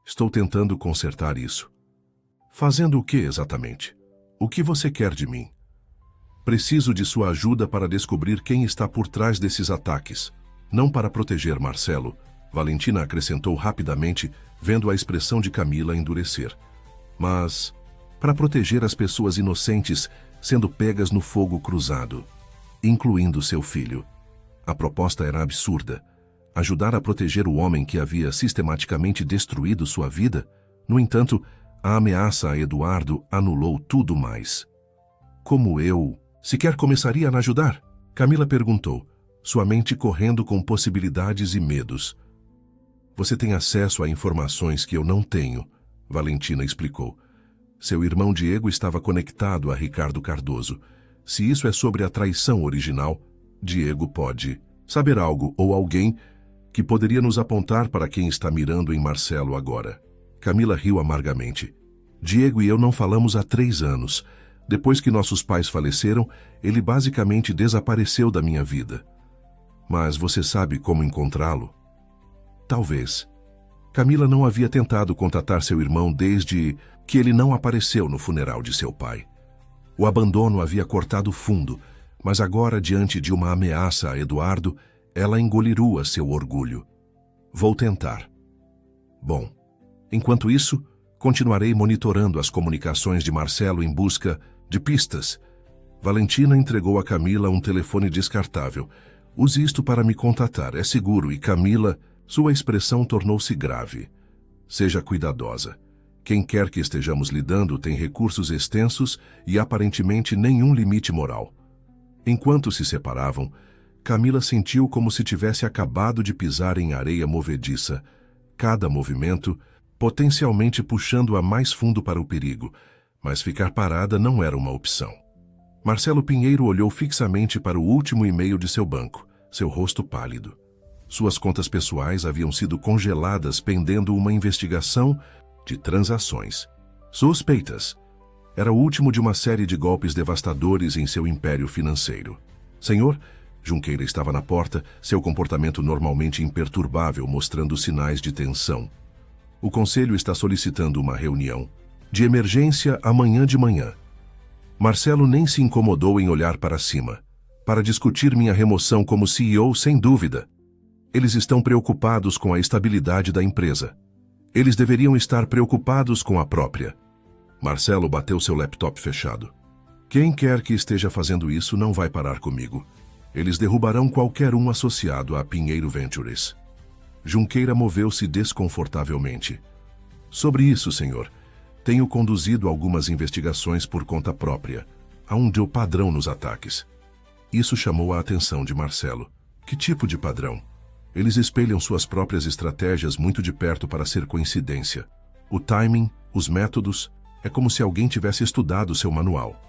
Estou tentando consertar isso. Fazendo o que exatamente? O que você quer de mim? Preciso de sua ajuda para descobrir quem está por trás desses ataques. Não para proteger Marcelo, Valentina acrescentou rapidamente, vendo a expressão de Camila endurecer. Mas para proteger as pessoas inocentes sendo pegas no fogo cruzado, incluindo seu filho. A proposta era absurda. Ajudar a proteger o homem que havia sistematicamente destruído sua vida. No entanto, a ameaça a Eduardo anulou tudo mais. Como eu sequer começaria a ajudar? Camila perguntou, sua mente correndo com possibilidades e medos. Você tem acesso a informações que eu não tenho, Valentina explicou. Seu irmão Diego estava conectado a Ricardo Cardoso. Se isso é sobre a traição original, Diego pode saber algo ou alguém que poderia nos apontar para quem está mirando em Marcelo agora. Camila riu amargamente. Diego e eu não falamos há 3 anos. Depois que nossos pais faleceram, ele basicamente desapareceu da minha vida. Mas você sabe como encontrá-lo? Talvez. Camila não havia tentado contatar seu irmão desde que ele não apareceu no funeral de seu pai. O abandono havia cortado fundo, mas agora, diante de uma ameaça a Eduardo, ela engolirua seu orgulho. Vou tentar. Bom, enquanto isso, continuarei monitorando as comunicações de Marcelo em busca de pistas. Valentina entregou a Camila um telefone descartável. Use isto para me contatar, é seguro. E Camila, sua expressão tornou-se grave. Seja cuidadosa. Quem quer que estejamos lidando tem recursos extensos e aparentemente nenhum limite moral. Enquanto se separavam, Camila sentiu como se tivesse acabado de pisar em areia movediça, cada movimento potencialmente puxando-a mais fundo para o perigo, mas ficar parada não era uma opção. Marcelo Pinheiro olhou fixamente para o último e-mail de seu banco, seu rosto pálido. Suas contas pessoais haviam sido congeladas pendendo uma investigação de transações suspeitas. Era o último de uma série de golpes devastadores em seu império financeiro. Senhor, Junqueira estava na porta, seu comportamento normalmente imperturbável, mostrando sinais de tensão. O conselho está solicitando uma reunião de emergência amanhã de manhã. Marcelo nem se incomodou em olhar para cima. Para discutir minha remoção como CEO, sem dúvida. Eles estão preocupados com a estabilidade da empresa. Eles deveriam estar preocupados com a própria. Marcelo bateu seu laptop fechado. Quem quer que esteja fazendo isso não vai parar comigo. Eles derrubarão qualquer um associado a Pinheiro Ventures. Junqueira moveu-se desconfortavelmente. Sobre isso, senhor, tenho conduzido algumas investigações por conta própria. Há um padrão nos ataques. Isso chamou a atenção de Marcelo. Que tipo de padrão? Eles espelham suas próprias estratégias muito de perto para ser coincidência. O timing, os métodos, é como se alguém tivesse estudado seu manual.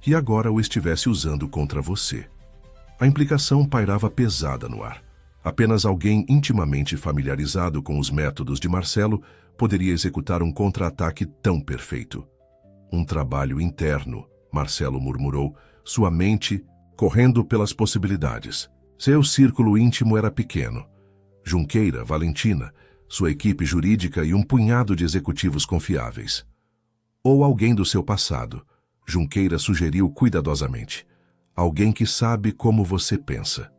E agora o estivesse usando contra você. A implicação pairava pesada no ar. Apenas alguém intimamente familiarizado com os métodos de Marcelo poderia executar um contra-ataque tão perfeito. Um trabalho interno, Marcelo murmurou, sua mente correndo pelas possibilidades. Seu círculo íntimo era pequeno. Junqueira, Valentina, sua equipe jurídica e um punhado de executivos confiáveis. Ou alguém do seu passado, Junqueira sugeriu cuidadosamente. Alguém que sabe como você pensa.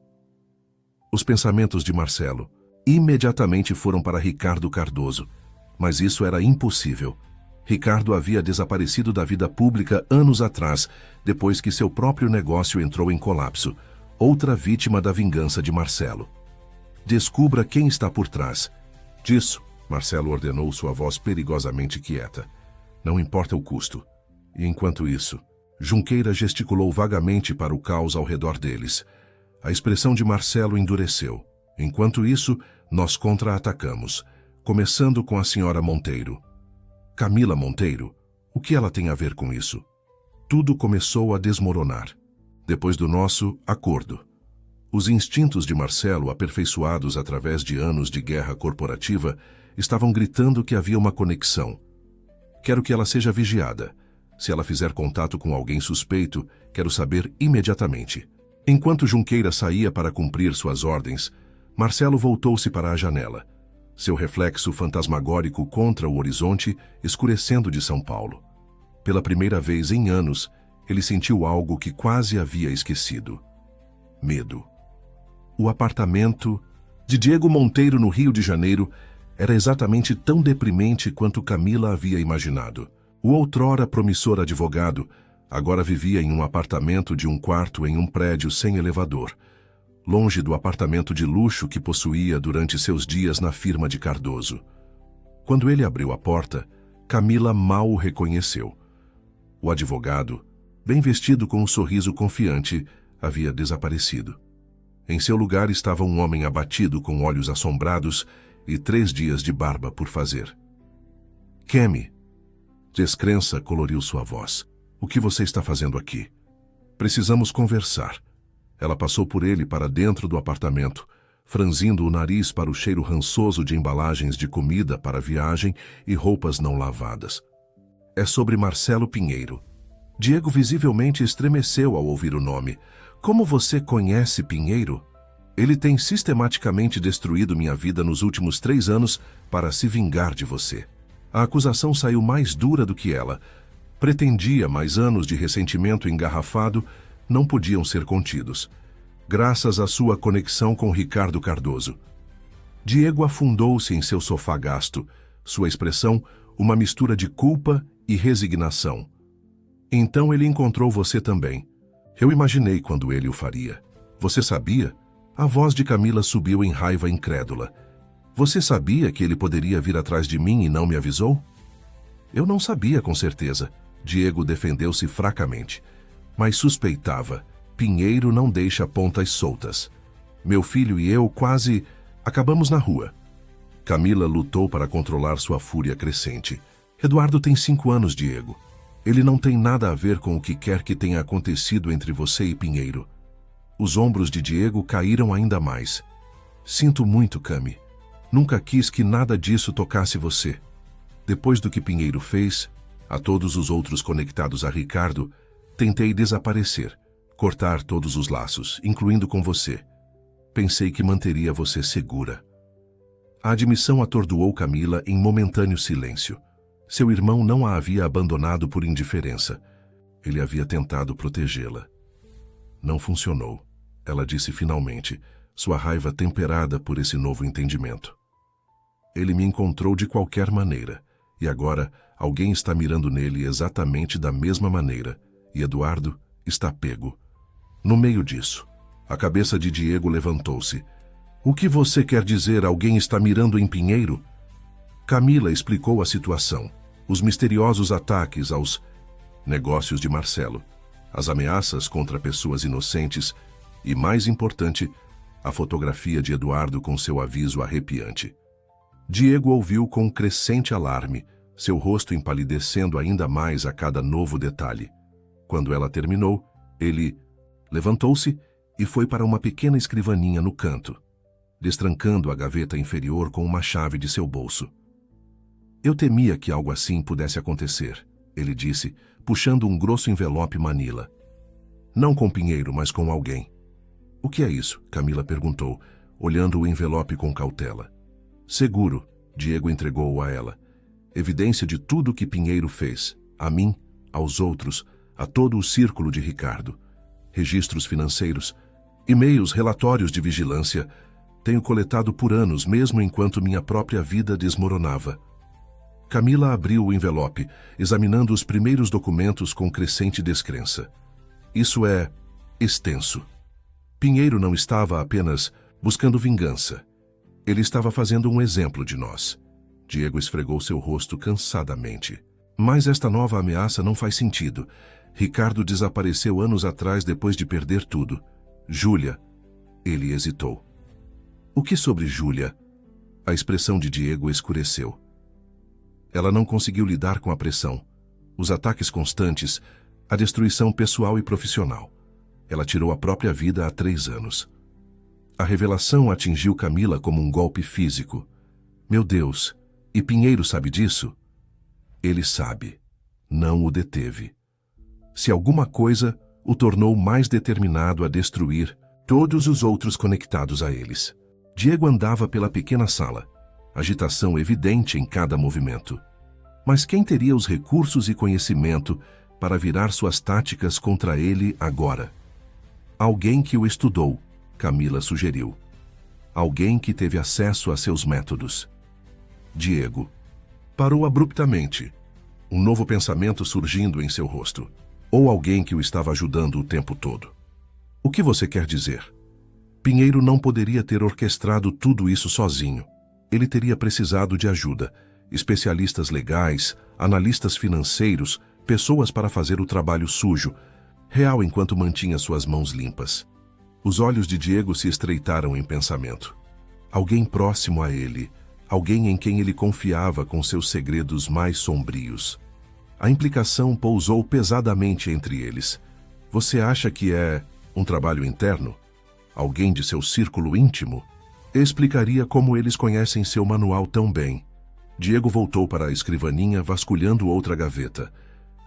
Os pensamentos de Marcelo imediatamente foram para Ricardo Cardoso, mas isso era impossível. Ricardo havia desaparecido da vida pública anos atrás, depois que seu próprio negócio entrou em colapso, outra vítima da vingança de Marcelo. Descubra quem está por trás disso, Marcelo ordenou, sua voz perigosamente quieta. Não importa o custo. E enquanto isso, Junqueira gesticulou vagamente para o caos ao redor deles. A expressão de Marcelo endureceu. Enquanto isso, nós contra-atacamos, começando com a senhora Monteiro. Camila Monteiro, o que ela tem a ver com isso? Tudo começou a desmoronar. Depois do nosso acordo. Os instintos de Marcelo, aperfeiçoados através de anos de guerra corporativa, estavam gritando que havia uma conexão. Quero que ela seja vigiada. Se ela fizer contato com alguém suspeito, quero saber imediatamente. Enquanto Junqueira saía para cumprir suas ordens, Marcelo voltou-se para a janela. Seu reflexo fantasmagórico contra o horizonte escurecendo de São Paulo. Pela primeira vez em anos, ele sentiu algo que quase havia esquecido. Medo. O apartamento de Diego Monteiro no Rio de Janeiro era exatamente tão deprimente quanto Camila havia imaginado. O outrora promissor advogado agora vivia em um apartamento de um quarto em um prédio sem elevador, longe do apartamento de luxo que possuía durante seus dias na firma de Cardoso. Quando ele abriu a porta, Camila mal o reconheceu. O advogado, bem vestido com um sorriso confiante, havia desaparecido. Em seu lugar estava um homem abatido com olhos assombrados e 3 dias de barba por fazer. Kemi. Descrença coloriu sua voz. O que você está fazendo aqui? Precisamos conversar. Ela passou por ele para dentro do apartamento, franzindo o nariz para o cheiro rançoso de embalagens de comida para viagem e roupas não lavadas. É sobre Marcelo Pinheiro. Diego visivelmente estremeceu ao ouvir o nome. Como você conhece Pinheiro? Ele tem sistematicamente destruído minha vida nos últimos 3 anos para se vingar de você. A acusação saiu mais dura do que ela. Pretendia, mas anos de ressentimento engarrafado não podiam ser contidos, graças à sua conexão com Ricardo Cardoso. Diego afundou-se em seu sofá gasto, sua expressão uma mistura de culpa e resignação. Então ele encontrou você também. Eu imaginei quando ele o faria. Você sabia? A voz de Camila subiu em raiva incrédula. Você sabia que ele poderia vir atrás de mim e não me avisou? Eu não sabia com certeza. Diego defendeu-se fracamente. Mas suspeitava. Pinheiro não deixa pontas soltas. Meu filho e eu quase acabamos na rua. Camila lutou para controlar sua fúria crescente. Eduardo tem 5 anos, Diego. Ele não tem nada a ver com o que quer que tenha acontecido entre você e Pinheiro. Os ombros de Diego caíram ainda mais. Sinto muito, Cami. Nunca quis que nada disso tocasse você. Depois do que Pinheiro fez, a todos os outros conectados a Ricardo, tentei desaparecer, cortar todos os laços, incluindo com você. Pensei que manteria você segura. A admissão atordoou Camila em momentâneo silêncio. Seu irmão não a havia abandonado por indiferença. Ele havia tentado protegê-la. Não funcionou, ela disse finalmente, sua raiva temperada por esse novo entendimento. Ele me encontrou de qualquer maneira, e agora alguém está mirando nele exatamente da mesma maneira, e Eduardo está pego. No meio disso, a cabeça de Diego levantou-se. O que você quer dizer, alguém está mirando em Pinheiro? Camila explicou a situação, os misteriosos ataques aos negócios de Marcelo, as ameaças contra pessoas inocentes e, mais importante, a fotografia de Eduardo com seu aviso arrepiante. Diego ouviu com crescente alarme, seu rosto empalidecendo ainda mais a cada novo detalhe. Quando ela terminou, ele levantou-se e foi para uma pequena escrivaninha no canto, destrancando a gaveta inferior com uma chave de seu bolso. Eu temia que algo assim pudesse acontecer, ele disse, puxando um grosso envelope manila. Não com Pinheiro, mas com alguém. O que é isso? Camila perguntou, olhando o envelope com cautela. Seguro, Diego entregou-o a ela. Evidência de tudo que Pinheiro fez, a mim, aos outros, a todo o círculo de Ricardo. Registros financeiros, e-mails, relatórios de vigilância. Tenho coletado por anos, mesmo enquanto minha própria vida desmoronava. Camila abriu o envelope, examinando os primeiros documentos com crescente descrença. Isso é extenso. Pinheiro não estava apenas buscando vingança. Ele estava fazendo um exemplo de nós. Diego esfregou seu rosto cansadamente. Mas esta nova ameaça não faz sentido. Ricardo desapareceu anos atrás depois de perder tudo. Júlia. Ele hesitou. O que sobre Júlia? A expressão de Diego escureceu. Ela não conseguiu lidar com a pressão, os ataques constantes, a destruição pessoal e profissional. Ela tirou a própria vida há 3 anos. A revelação atingiu Camila como um golpe físico. Meu Deus, e Pinheiro sabe disso? Ele sabe. Não o deteve. Se alguma coisa, o tornou mais determinado a destruir todos os outros conectados a eles. Diego andava pela pequena sala, agitação evidente em cada movimento. Mas quem teria os recursos e conhecimento para virar suas táticas contra ele agora? Alguém que o estudou, Camila sugeriu. Alguém que teve acesso a seus métodos. Diego parou abruptamente, um novo pensamento surgindo em seu rosto. Ou alguém que o estava ajudando o tempo todo. O que você quer dizer? Pinheiro não poderia ter orquestrado tudo isso sozinho. Ele teria precisado de ajuda, especialistas legais, analistas financeiros, pessoas para fazer o trabalho sujo, real enquanto mantinha suas mãos limpas. Os olhos de Diego se estreitaram em pensamento. Alguém próximo a ele, alguém em quem ele confiava com seus segredos mais sombrios. A implicação pousou pesadamente entre eles. Você acha que é um trabalho interno? Alguém de seu círculo íntimo? Explicaria como eles conhecem seu manual tão bem. Diego voltou para a escrivaninha, vasculhando outra gaveta.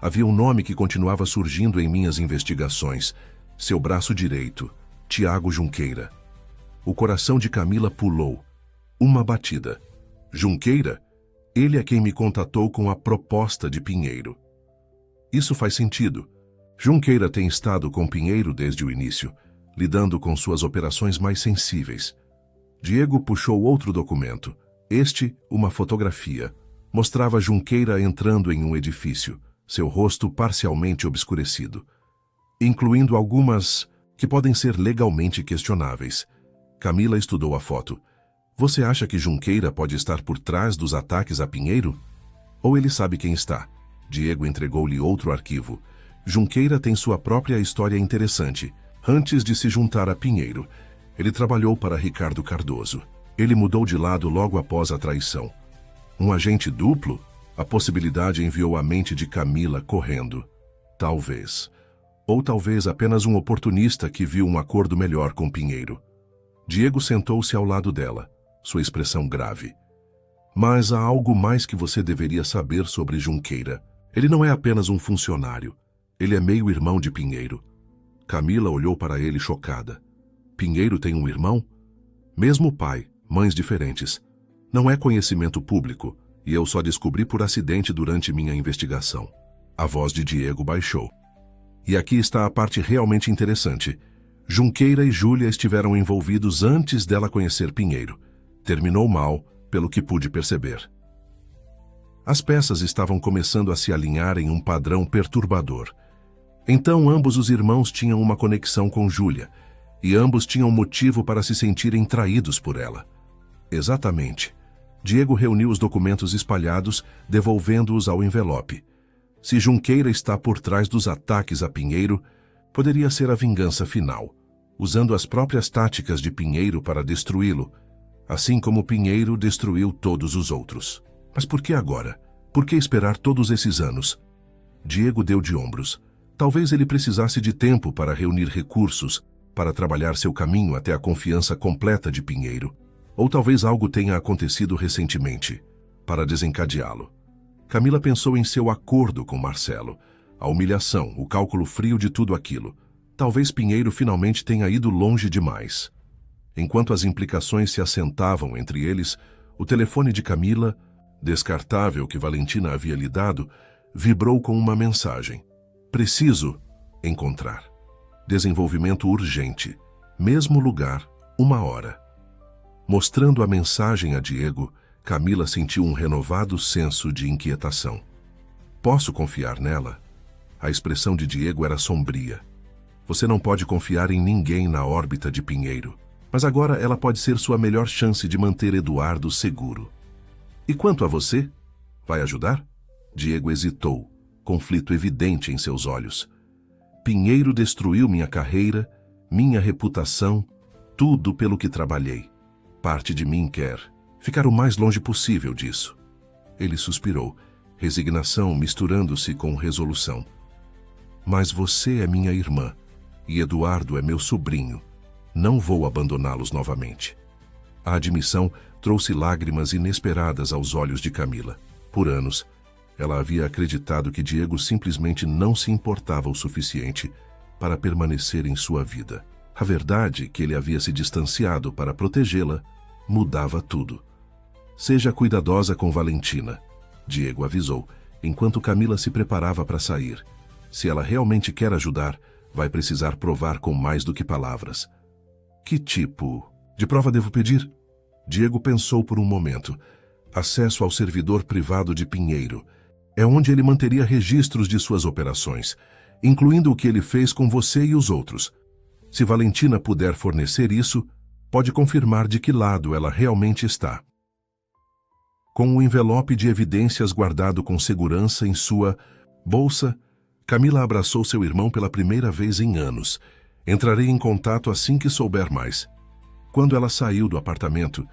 Havia um nome que continuava surgindo em minhas investigações. Seu braço direito, Tiago Junqueira. O coração de Camila pulou. Uma batida. Junqueira? Ele é quem me contatou com a proposta de Pinheiro. Isso faz sentido. Junqueira tem estado com Pinheiro desde o início, lidando com suas operações mais sensíveis. Diego puxou outro documento. Este, uma fotografia. Mostrava Junqueira entrando em um edifício, seu rosto parcialmente obscurecido, incluindo algumas que podem ser legalmente questionáveis. Camila estudou a foto. Você acha que Junqueira pode estar por trás dos ataques a Pinheiro? Ou ele sabe quem está? Diego entregou-lhe outro arquivo. Junqueira tem sua própria história interessante. Antes de se juntar a Pinheiro, ele trabalhou para Ricardo Cardoso. Ele mudou de lado logo após a traição. Um agente duplo? A possibilidade enviou a mente de Camila correndo. Talvez. Ou talvez apenas um oportunista que viu um acordo melhor com Pinheiro. Diego sentou-se ao lado dela, sua expressão grave. Mas há algo mais que você deveria saber sobre Junqueira. Ele não é apenas um funcionário. Ele é meio-irmão de Pinheiro. Camila olhou para ele chocada. Pinheiro tem um irmão? Mesmo pai, mães diferentes. Não é conhecimento público, e eu só descobri por acidente durante minha investigação. A voz de Diego baixou. E aqui está a parte realmente interessante. Junqueira e Júlia estiveram envolvidos antes dela conhecer Pinheiro. Terminou mal, pelo que pude perceber. As peças estavam começando a se alinhar em um padrão perturbador. Então ambos os irmãos tinham uma conexão com Júlia, e ambos tinham motivo para se sentirem traídos por ela. Exatamente. Diego reuniu os documentos espalhados, devolvendo-os ao envelope. Se Junqueira está por trás dos ataques a Pinheiro, poderia ser a vingança final, usando as próprias táticas de Pinheiro para destruí-lo, assim como Pinheiro destruiu todos os outros. Mas por que agora? Por que esperar todos esses anos? Diego deu de ombros. Talvez ele precisasse de tempo para reunir recursos, para trabalhar seu caminho até a confiança completa de Pinheiro. Ou talvez algo tenha acontecido recentemente, para desencadeá-lo. Camila pensou em seu acordo com Marcelo, a humilhação, o cálculo frio de tudo aquilo. Talvez Pinheiro finalmente tenha ido longe demais. Enquanto as implicações se assentavam entre eles, o telefone de Camila, descartável que Valentina havia lhe dado, vibrou com uma mensagem. Preciso encontrar. Desenvolvimento urgente. Mesmo lugar, 1 hora. Mostrando a mensagem a Diego, Camila sentiu um renovado senso de inquietação. Posso confiar nela? A expressão de Diego era sombria. Você não pode confiar em ninguém na órbita de Pinheiro, mas agora ela pode ser sua melhor chance de manter Eduardo seguro. E quanto a você? Vai ajudar? Diego hesitou, conflito evidente em seus olhos. Pinheiro destruiu minha carreira, minha reputação, tudo pelo que trabalhei. Parte de mim quer ficar o mais longe possível disso. Ele suspirou, resignação misturando-se com resolução. Mas você é minha irmã, e Eduardo é meu sobrinho. Não vou abandoná-los novamente. A admissão trouxe lágrimas inesperadas aos olhos de Camila. Por anos, ela havia acreditado que Diego simplesmente não se importava o suficiente para permanecer em sua vida. A verdade que ele havia se distanciado para protegê-la mudava tudo. Seja cuidadosa com Valentina, Diego avisou, enquanto Camila se preparava para sair. Se ela realmente quer ajudar, vai precisar provar com mais do que palavras. Que tipo de prova devo pedir? Diego pensou por um momento. Acesso ao servidor privado de Pinheiro. É onde ele manteria registros de suas operações, incluindo o que ele fez com você e os outros. Se Valentina puder fornecer isso, pode confirmar de que lado ela realmente está. Com o envelope de evidências guardado com segurança em sua bolsa, Camila abraçou seu irmão pela primeira vez em anos. Entrarei em contato assim que souber mais. Quando ela saiu do apartamento,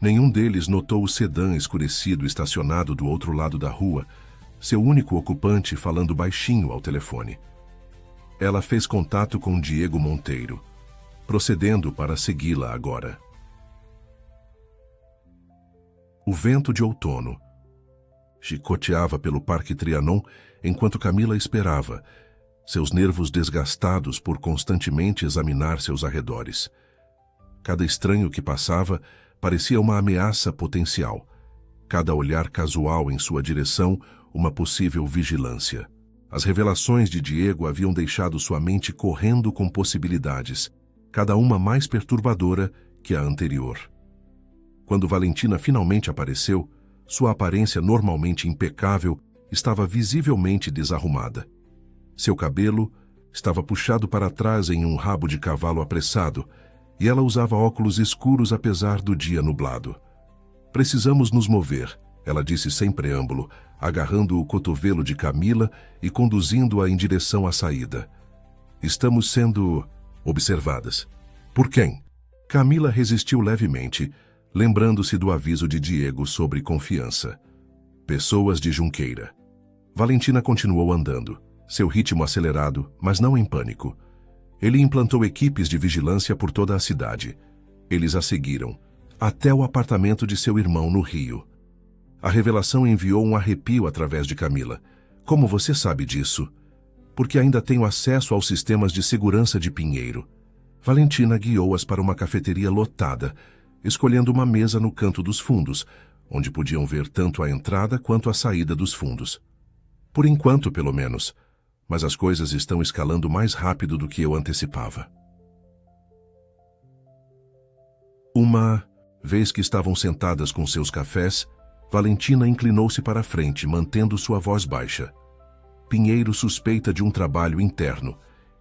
nenhum deles notou o sedã escurecido estacionado do outro lado da rua, seu único ocupante falando baixinho ao telefone. Ela fez contato com Diego Monteiro, procedendo para segui-la agora. O vento de outono chicoteava pelo Parque Trianon enquanto Camila esperava, seus nervos desgastados por constantemente examinar seus arredores. Cada estranho que passava parecia uma ameaça potencial. Cada olhar casual em sua direção, uma possível vigilância. As revelações de Diego haviam deixado sua mente correndo com possibilidades, cada uma mais perturbadora que a anterior. Quando Valentina finalmente apareceu, sua aparência normalmente impecável estava visivelmente desarrumada. Seu cabelo estava puxado para trás em um rabo de cavalo apressado, e ela usava óculos escuros apesar do dia nublado. Precisamos nos mover, ela disse sem preâmbulo, agarrando o cotovelo de Camila e conduzindo-a em direção à saída. Estamos sendo observadas. Por quem? Camila resistiu levemente, lembrando-se do aviso de Diego sobre confiança. Pessoas de Junqueira. Valentina continuou andando, seu ritmo acelerado, mas não em pânico. Ele implantou equipes de vigilância por toda a cidade. Eles a seguiram, até o apartamento de seu irmão no Rio. A revelação enviou um arrepio através de Camila. Como você sabe disso? Porque ainda tenho acesso aos sistemas de segurança de Pinheiro. Valentina guiou-as para uma cafeteria lotada, escolhendo uma mesa no canto dos fundos, onde podiam ver tanto a entrada quanto a saída dos fundos. Por enquanto, pelo menos, mas as coisas estão escalando mais rápido do que eu antecipava. Uma vez que estavam sentadas com seus cafés, Valentina inclinou-se para a frente, mantendo sua voz baixa. Pinheiro suspeita de um trabalho interno.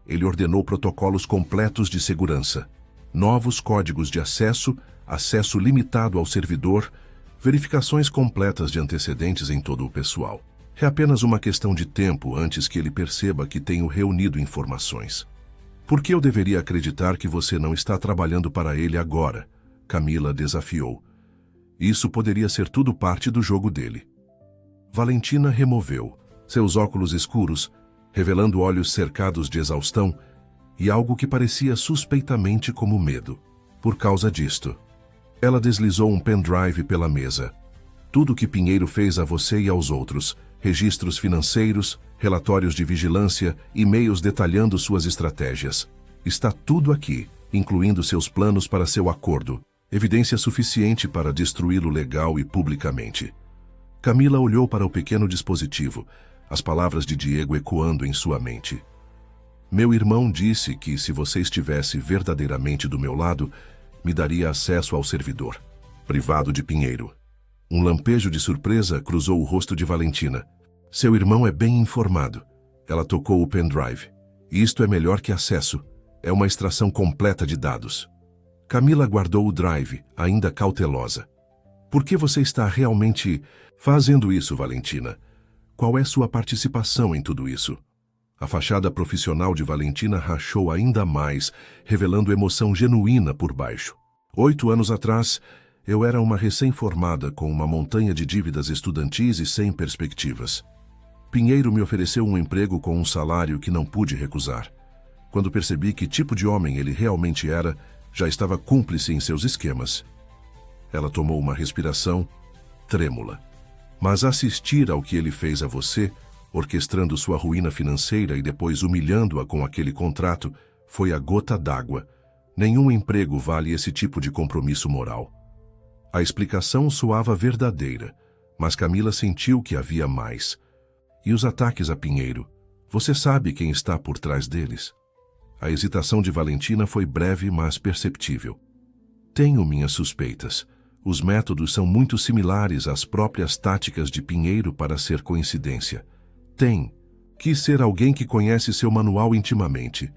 Ele ordenou protocolos completos de segurança, novos códigos de acesso, acesso limitado ao servidor, verificações completas de antecedentes em todo o pessoal. É apenas uma questão de tempo antes que ele perceba que tenho reunido informações. Por que eu deveria acreditar que você não está trabalhando para ele agora? Camila desafiou. Isso poderia ser tudo parte do jogo dele. Valentina removeu seus óculos escuros, revelando olhos cercados de exaustão e algo que parecia suspeitamente como medo. Por causa disto, ela deslizou um pendrive pela mesa. Tudo o que Pinheiro fez a você e aos outros, registros financeiros, relatórios de vigilância, e-mails detalhando suas estratégias. Está tudo aqui, incluindo seus planos para seu acordo. Evidência suficiente para destruí-lo legal e publicamente. Camila olhou para o pequeno dispositivo, as palavras de Diego ecoando em sua mente. Meu irmão disse que, se você estivesse verdadeiramente do meu lado, me daria acesso ao servidor privado de Pinheiro. Um lampejo de surpresa cruzou o rosto de Valentina. Seu irmão é bem informado. Ela tocou o pendrive. Isto é melhor que acesso. É uma extração completa de dados. Camila guardou o drive, ainda cautelosa. Por que você está realmente fazendo isso, Valentina? Qual é sua participação em tudo isso? A fachada profissional de Valentina rachou ainda mais, revelando emoção genuína por baixo. 8 anos atrás, eu era uma recém-formada com uma montanha de dívidas estudantis e sem perspectivas. Pinheiro me ofereceu um emprego com um salário que não pude recusar. Quando percebi que tipo de homem ele realmente era, já estava cúmplice em seus esquemas. Ela tomou uma respiração trêmula. Mas assistir ao que ele fez a você, orquestrando sua ruína financeira e depois humilhando-a com aquele contrato, foi a gota d'água. Nenhum emprego vale esse tipo de compromisso moral. A explicação soava verdadeira, mas Camila sentiu que havia mais. E os ataques a Pinheiro? Você sabe quem está por trás deles? A hesitação de Valentina foi breve, mas perceptível. Tenho minhas suspeitas. Os métodos são muito similares às próprias táticas de Pinheiro para ser coincidência. Tem. Quis ser alguém que conhece seu manual intimamente.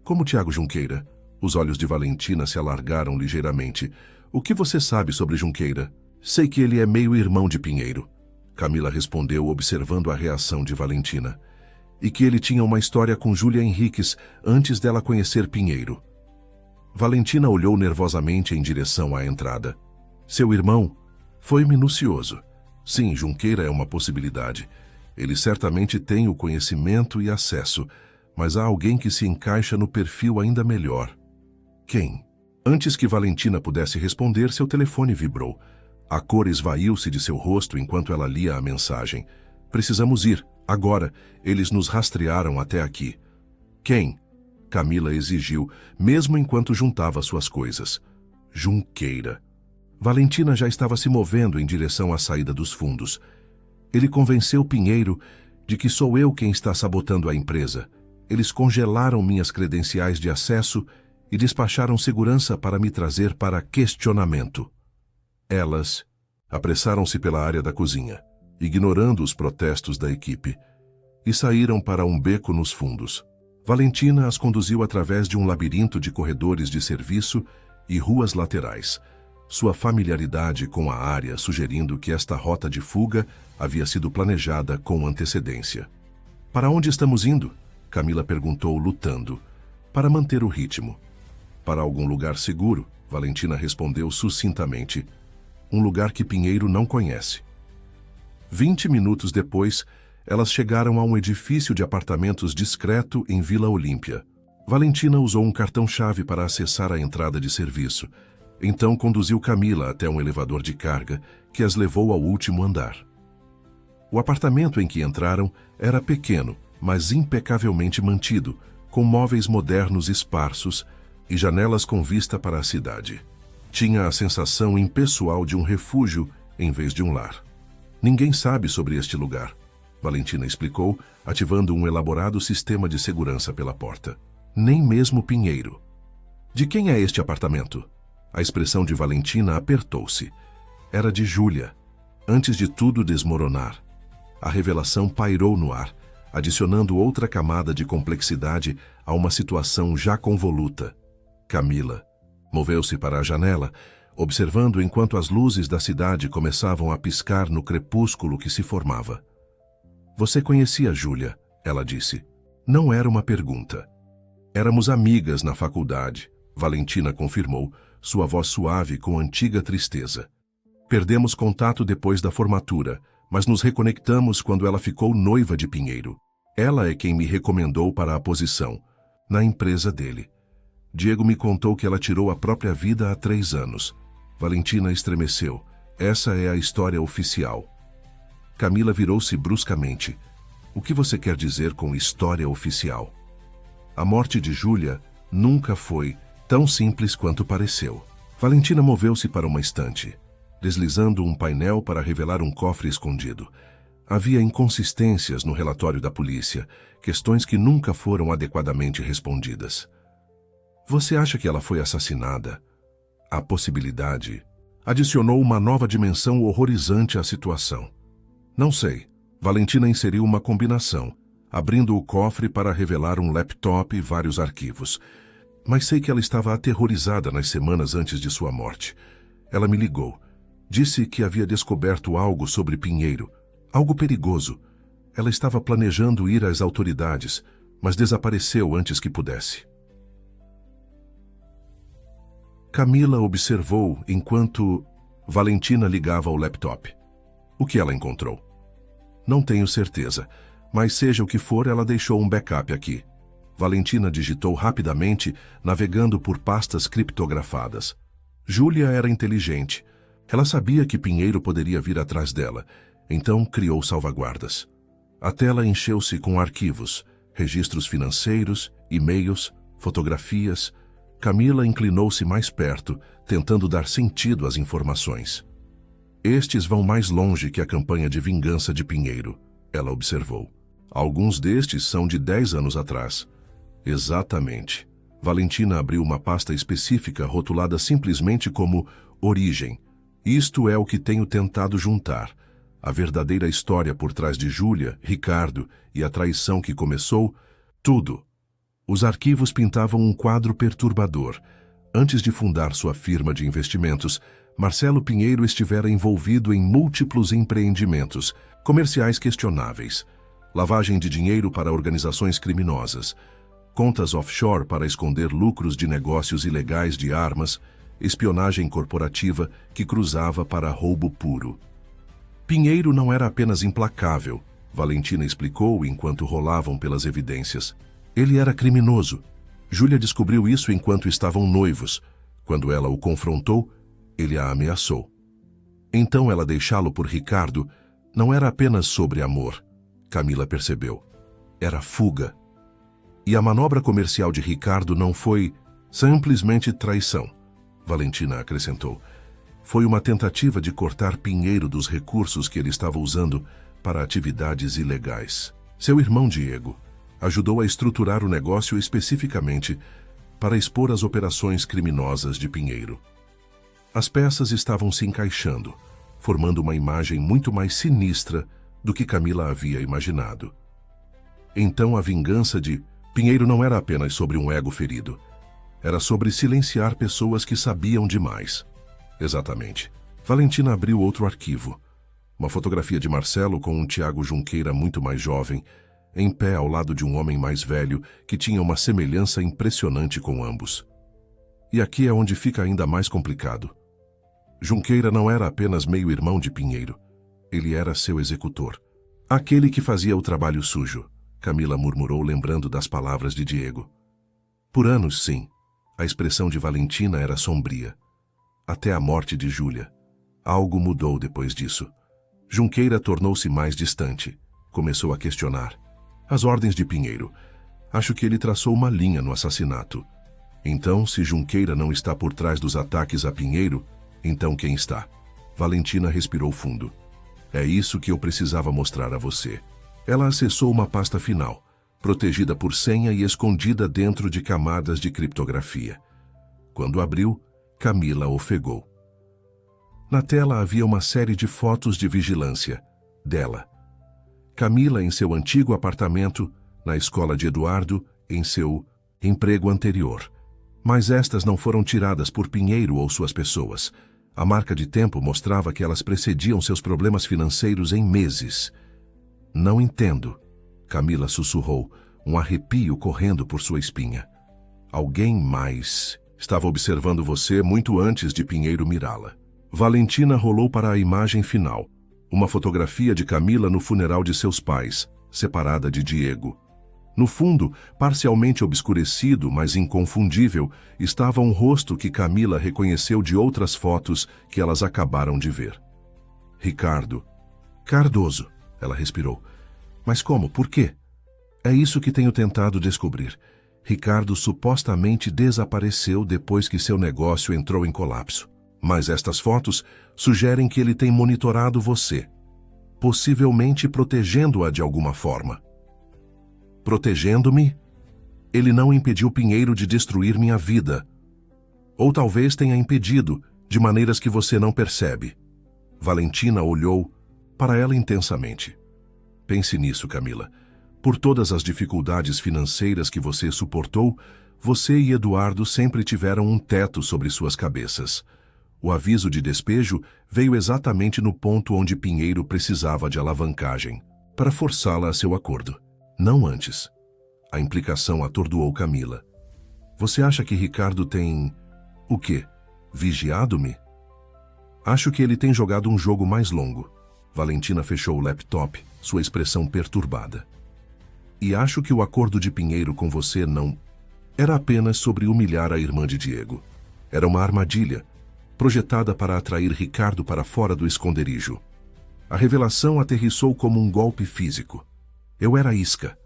Como Tiago Junqueira. Os olhos de Valentina se alargaram ligeiramente. O que você sabe sobre Junqueira? Sei que ele é meio-irmão de Pinheiro. Camila respondeu, observando a reação de Valentina. E que ele tinha uma história com Júlia Henriques antes dela conhecer Pinheiro. Valentina olhou nervosamente em direção à entrada. Seu irmão foi minucioso. Sim, Junqueira é uma possibilidade. Ele certamente tem o conhecimento e acesso, mas há alguém que se encaixa no perfil ainda melhor. Quem? Antes que Valentina pudesse responder, seu telefone vibrou. A cor esvaiu-se de seu rosto enquanto ela lia a mensagem. Precisamos ir. Agora, eles nos rastrearam até aqui. Quem? Camila exigiu, mesmo enquanto juntava suas coisas. Junqueira. Valentina já estava se movendo em direção à saída dos fundos. Ele convenceu Pinheiro de que sou eu quem está sabotando a empresa. Eles congelaram minhas credenciais de acesso e despacharam segurança para me trazer para questionamento. Elas apressaram-se pela área da cozinha, ignorando os protestos da equipe, e saíram para um beco nos fundos. Valentina as conduziu através de um labirinto de corredores de serviço e ruas laterais, sua familiaridade com a área sugerindo que esta rota de fuga havia sido planejada com antecedência. "Para onde estamos indo?" Camila perguntou, lutando. "Para manter o ritmo." "Para algum lugar seguro," Valentina respondeu sucintamente. "Um lugar que Pinheiro não conhece." 20 minutos depois, elas chegaram a um edifício de apartamentos discreto em Vila Olímpia. Valentina usou um cartão-chave para acessar a entrada de serviço. Então conduziu Camila até um elevador de carga que as levou ao último andar. O apartamento em que entraram era pequeno, mas impecavelmente mantido, com móveis modernos esparsos e janelas com vista para a cidade. Tinha a sensação impessoal de um refúgio em vez de um lar. "Ninguém sabe sobre este lugar," Valentina explicou, ativando um elaborado sistema de segurança pela porta. "Nem mesmo Pinheiro." "De quem é este apartamento?" A expressão de Valentina apertou-se. Era de Júlia. Antes de tudo desmoronar, a revelação pairou no ar, adicionando outra camada de complexidade a uma situação já convoluta. Camila moveu-se para a janela, observando enquanto as luzes da cidade começavam a piscar no crepúsculo que se formava. "Você conhecia Júlia?" ela disse. Não era uma pergunta. "Éramos amigas na faculdade," Valentina confirmou, sua voz suave com antiga tristeza. "Perdemos contato depois da formatura, mas nos reconectamos quando ela ficou noiva de Pinheiro. Ela é quem me recomendou para a posição, na empresa dele. Diego me contou que ela tirou a própria vida há 3 anos. Valentina estremeceu. Essa é a história oficial. Camila virou-se bruscamente. "O que você quer dizer com história oficial?" "A morte de Júlia nunca foi tão simples quanto pareceu." Valentina moveu-se para uma estante, deslizando um painel para revelar um cofre escondido. Havia inconsistências no relatório da polícia, questões que nunca foram adequadamente respondidas. "Você acha que ela foi assassinada?" A possibilidade adicionou uma nova dimensão horrorizante à situação. "Não sei." Valentina inseriu uma combinação, abrindo o cofre para revelar um laptop e vários arquivos. "Mas sei que ela estava aterrorizada nas semanas antes de sua morte. Ela me ligou. Disse que havia descoberto algo sobre Pinheiro, algo perigoso. Ela estava planejando ir às autoridades, mas desapareceu antes que pudesse." Camila observou enquanto Valentina ligava o laptop. "O que ela encontrou?" "Não tenho certeza, mas seja o que for, ela deixou um backup aqui." Valentina digitou rapidamente, navegando por pastas criptografadas. Júlia era inteligente. Ela sabia que Pinheiro poderia vir atrás dela, então criou salvaguardas. A tela encheu-se com arquivos, registros financeiros, e-mails, fotografias. Camila inclinou-se mais perto, tentando dar sentido às informações. "Estes vão mais longe que a campanha de vingança de Pinheiro," ela observou. "Alguns destes são de 10 anos atrás." "Exatamente." Valentina abriu uma pasta específica rotulada simplesmente como Origem. "Isto é o que tenho tentado juntar. A verdadeira história por trás de Júlia, Ricardo e a traição que começou, tudo." Os arquivos pintavam um quadro perturbador. Antes de fundar sua firma de investimentos, Marcelo Pinheiro estivera envolvido em múltiplos empreendimentos, comerciais questionáveis, lavagem de dinheiro para organizações criminosas, contas offshore para esconder lucros de negócios ilegais de armas, espionagem corporativa que cruzava para roubo puro. Pinheiro não era apenas implacável, Valentina explicou enquanto rolavam pelas evidências. Ele era criminoso. Júlia descobriu isso enquanto estavam noivos. Quando ela o confrontou, ele a ameaçou. Então ela deixá-lo por Ricardo não era apenas sobre amor, Camila percebeu. Era fuga. E a manobra comercial de Ricardo não foi simplesmente traição, Valentina acrescentou. Foi uma tentativa de cortar Pinheiro dos recursos que ele estava usando para atividades ilegais. Seu irmão Diego ajudou a estruturar o negócio especificamente para expor as operações criminosas de Pinheiro. As peças estavam se encaixando, formando uma imagem muito mais sinistra do que Camila havia imaginado. Então a vingança de Pinheiro não era apenas sobre um ego ferido. Era sobre silenciar pessoas que sabiam demais. Exatamente. Valentina abriu outro arquivo. Uma fotografia de Marcelo com um Tiago Junqueira muito mais jovem, em pé ao lado de um homem mais velho que tinha uma semelhança impressionante com ambos. E aqui é onde fica ainda mais complicado. Junqueira não era apenas meio-irmão de Pinheiro. Ele era seu executor. Aquele que fazia o trabalho sujo, Camila murmurou lembrando das palavras de Diego. Por anos, sim, a expressão de Valentina era sombria. Até a morte de Júlia. Algo mudou depois disso. Junqueira tornou-se mais distante. Começou a questionar. As ordens de Pinheiro. Acho que ele traçou uma linha no assassinato. Então, se Junqueira não está por trás dos ataques a Pinheiro, então quem está? Valentina respirou fundo. É isso que eu precisava mostrar a você. Ela acessou uma pasta final, protegida por senha e escondida dentro de camadas de criptografia. Quando abriu, Camila ofegou. Na tela havia uma série de fotos de vigilância, dela. Camila em seu antigo apartamento, na escola de Eduardo, em seu emprego anterior. Mas estas não foram tiradas por Pinheiro ou suas pessoas. A marca de tempo mostrava que elas precediam seus problemas financeiros em meses. Não entendo, Camila sussurrou, um arrepio correndo por sua espinha. Alguém mais estava observando você muito antes de Pinheiro mirá-la. Valentina rolou para a imagem final, uma fotografia de Camila no funeral de seus pais, separada de Diego. No fundo, parcialmente obscurecido, mas inconfundível, estava um rosto que Camila reconheceu de outras fotos que elas acabaram de ver. Ricardo. Cardoso, ela respirou. Mas como? Por quê? É isso que tenho tentado descobrir. Ricardo supostamente desapareceu depois que seu negócio entrou em colapso. Mas estas fotos sugerem que ele tem monitorado você, possivelmente protegendo-a de alguma forma. Protegendo-me? Ele não impediu Pinheiro de destruir minha vida. Ou talvez tenha impedido, de maneiras que você não percebe. Valentina olhou para ela intensamente. Pense nisso, Camila. Por todas as dificuldades financeiras que você suportou, você e Eduardo sempre tiveram um teto sobre suas cabeças. O aviso de despejo veio exatamente no ponto onde Pinheiro precisava de alavancagem, para forçá-la a seu acordo. Não antes. A implicação atordoou Camila. Você acha que Ricardo tem... o quê? Vigiado-me? Acho que ele tem jogado um jogo mais longo. Valentina fechou o laptop, sua expressão perturbada. E acho que o acordo de Pinheiro com você não... era apenas sobre humilhar a irmã de Diego. Era uma armadilha, projetada para atrair Ricardo para fora do esconderijo. A revelação aterrissou como um golpe físico. Eu era isca.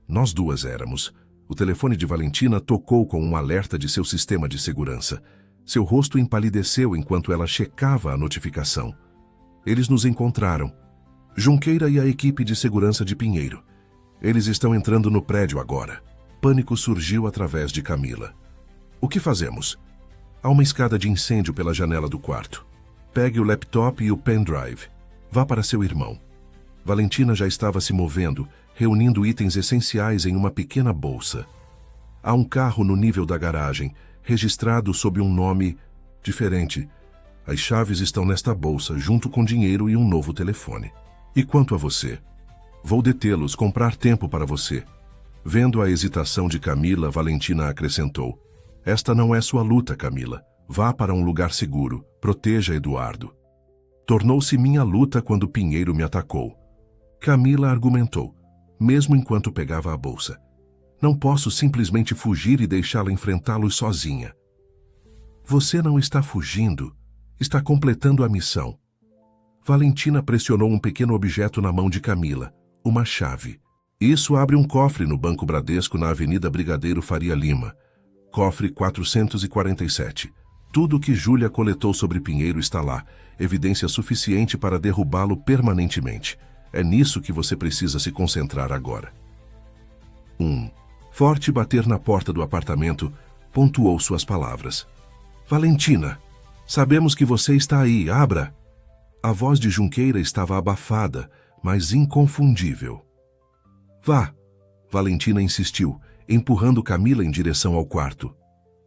Nós duas éramos. O telefone de Valentina tocou com um alerta de seu sistema de segurança. Seu rosto empalideceu enquanto ela checava a notificação. Eles nos encontraram. Junqueira e a equipe de segurança de Pinheiro. Eles estão entrando no prédio agora. Pânico surgiu através de Camila. O que fazemos? Há uma escada de incêndio pela janela do quarto. Pegue o laptop e o pendrive. Vá para seu irmão. Valentina já estava se movendo, reunindo itens essenciais em uma pequena bolsa. Há um carro no nível da garagem, registrado sob um nome diferente. As chaves estão nesta bolsa, junto com dinheiro e um novo telefone. E quanto a você? Vou detê-los, comprar tempo para você. Vendo a hesitação de Camila, Valentina acrescentou. Esta não é sua luta, Camila. Vá para um lugar seguro. Proteja Eduardo. Tornou-se minha luta quando Pinheiro me atacou. Camila argumentou, mesmo enquanto pegava a bolsa. Não posso simplesmente fugir e deixá-la enfrentá-los sozinha. Você não está fugindo. Está completando a missão. Valentina pressionou um pequeno objeto na mão de Camila, uma chave. Isso abre um cofre no Banco Bradesco na Avenida Brigadeiro Faria Lima. Cofre 447. Tudo o que Júlia coletou sobre Pinheiro está lá, evidência suficiente para derrubá-lo permanentemente. É nisso que você precisa se concentrar agora. Forte bater na porta do apartamento pontuou suas palavras. Valentina, sabemos que você está aí, abra! A voz de Junqueira estava abafada, mas inconfundível. Vá, Valentina insistiu, empurrando Camila em direção ao quarto.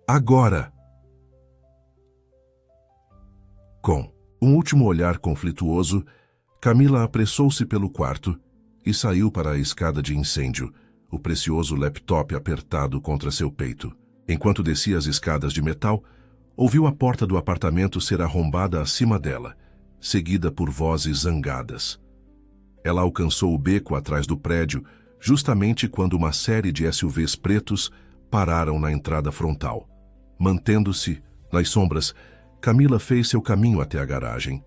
Agora! Com um último olhar conflituoso, Camila apressou-se pelo quarto e saiu para a escada de incêndio, o precioso laptop apertado contra seu peito. Enquanto descia as escadas de metal, ouviu a porta do apartamento ser arrombada acima dela, seguida por vozes zangadas. Ela alcançou o beco atrás do prédio, justamente quando uma série de SUVs pretos pararam na entrada frontal. Mantendo-se nas sombras, Camila fez seu caminho até a garagem.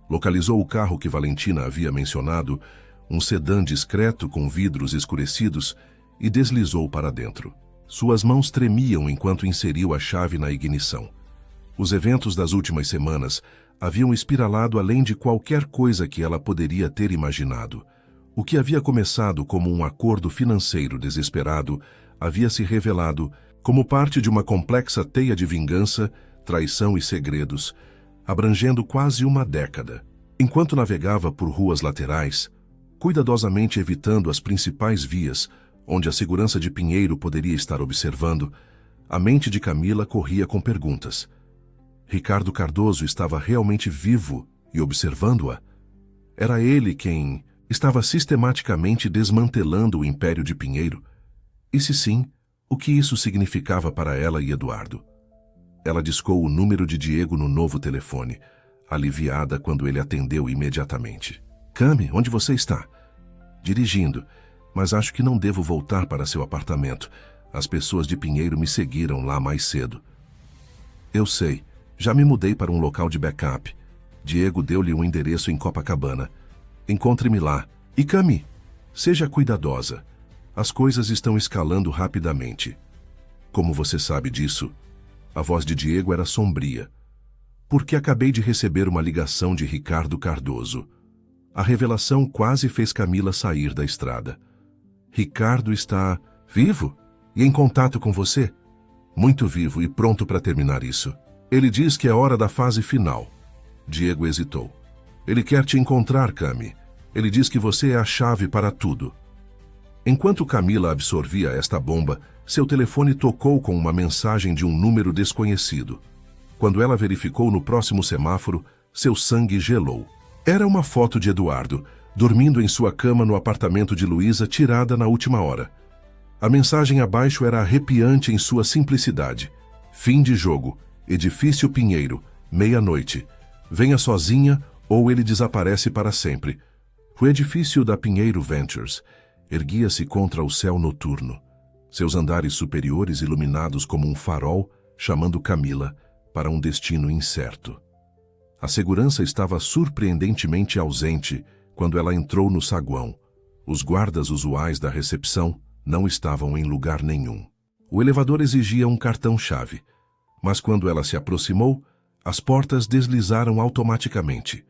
Localizou o carro que Valentina havia mencionado, um sedã discreto com vidros escurecidos, e deslizou para dentro. Suas mãos tremiam enquanto inseriu a chave na ignição. Os eventos das últimas semanas haviam espiralado além de qualquer coisa que ela poderia ter imaginado. O que havia começado como um acordo financeiro desesperado havia se revelado como parte de uma complexa teia de vingança, traição e segredos, abrangendo quase uma década. Enquanto navegava por ruas laterais, cuidadosamente evitando as principais vias, onde a segurança de Pinheiro poderia estar observando, a mente de Camila corria com perguntas. Ricardo Cardoso estava realmente vivo e observando-a? Era ele quem estava sistematicamente desmantelando o império de Pinheiro? E se sim, o que isso significava para ela e Eduardo? Ela discou o número de Diego no novo telefone, aliviada quando ele atendeu imediatamente. Cami, onde você está? Dirigindo, mas acho que não devo voltar para seu apartamento. As pessoas de Pinheiro me seguiram lá mais cedo. Eu sei, já me mudei para um local de backup. Diego deu-lhe um endereço em Copacabana. Encontre-me lá. E Cami, seja cuidadosa. As coisas estão escalando rapidamente. Como você sabe disso? A voz de Diego era sombria. Porque acabei de receber uma ligação de Ricardo Cardoso. A revelação quase fez Camila sair da estrada. Ricardo está vivo e em contato com você? Muito vivo e pronto para terminar isso. Ele diz que é hora da fase final. Diego hesitou. Ele quer te encontrar, Cami. Ele diz que você é a chave para tudo. Enquanto Camila absorvia esta bomba, seu telefone tocou com uma mensagem de um número desconhecido. Quando ela verificou no próximo semáforo, seu sangue gelou. Era uma foto de Eduardo, dormindo em sua cama no apartamento de Luísa, tirada na última hora. A mensagem abaixo era arrepiante em sua simplicidade. Fim de jogo. Edifício Pinheiro. Meia-noite. Venha sozinha ou ele desaparece para sempre. O edifício da Pinheiro Ventures erguia-se contra o céu noturno. Seus andares superiores iluminados como um farol, chamando Camila para um destino incerto. A segurança estava surpreendentemente ausente quando ela entrou no saguão. Os guardas usuais da recepção não estavam em lugar nenhum. O elevador exigia um cartão-chave, mas quando ela se aproximou, as portas deslizaram automaticamente.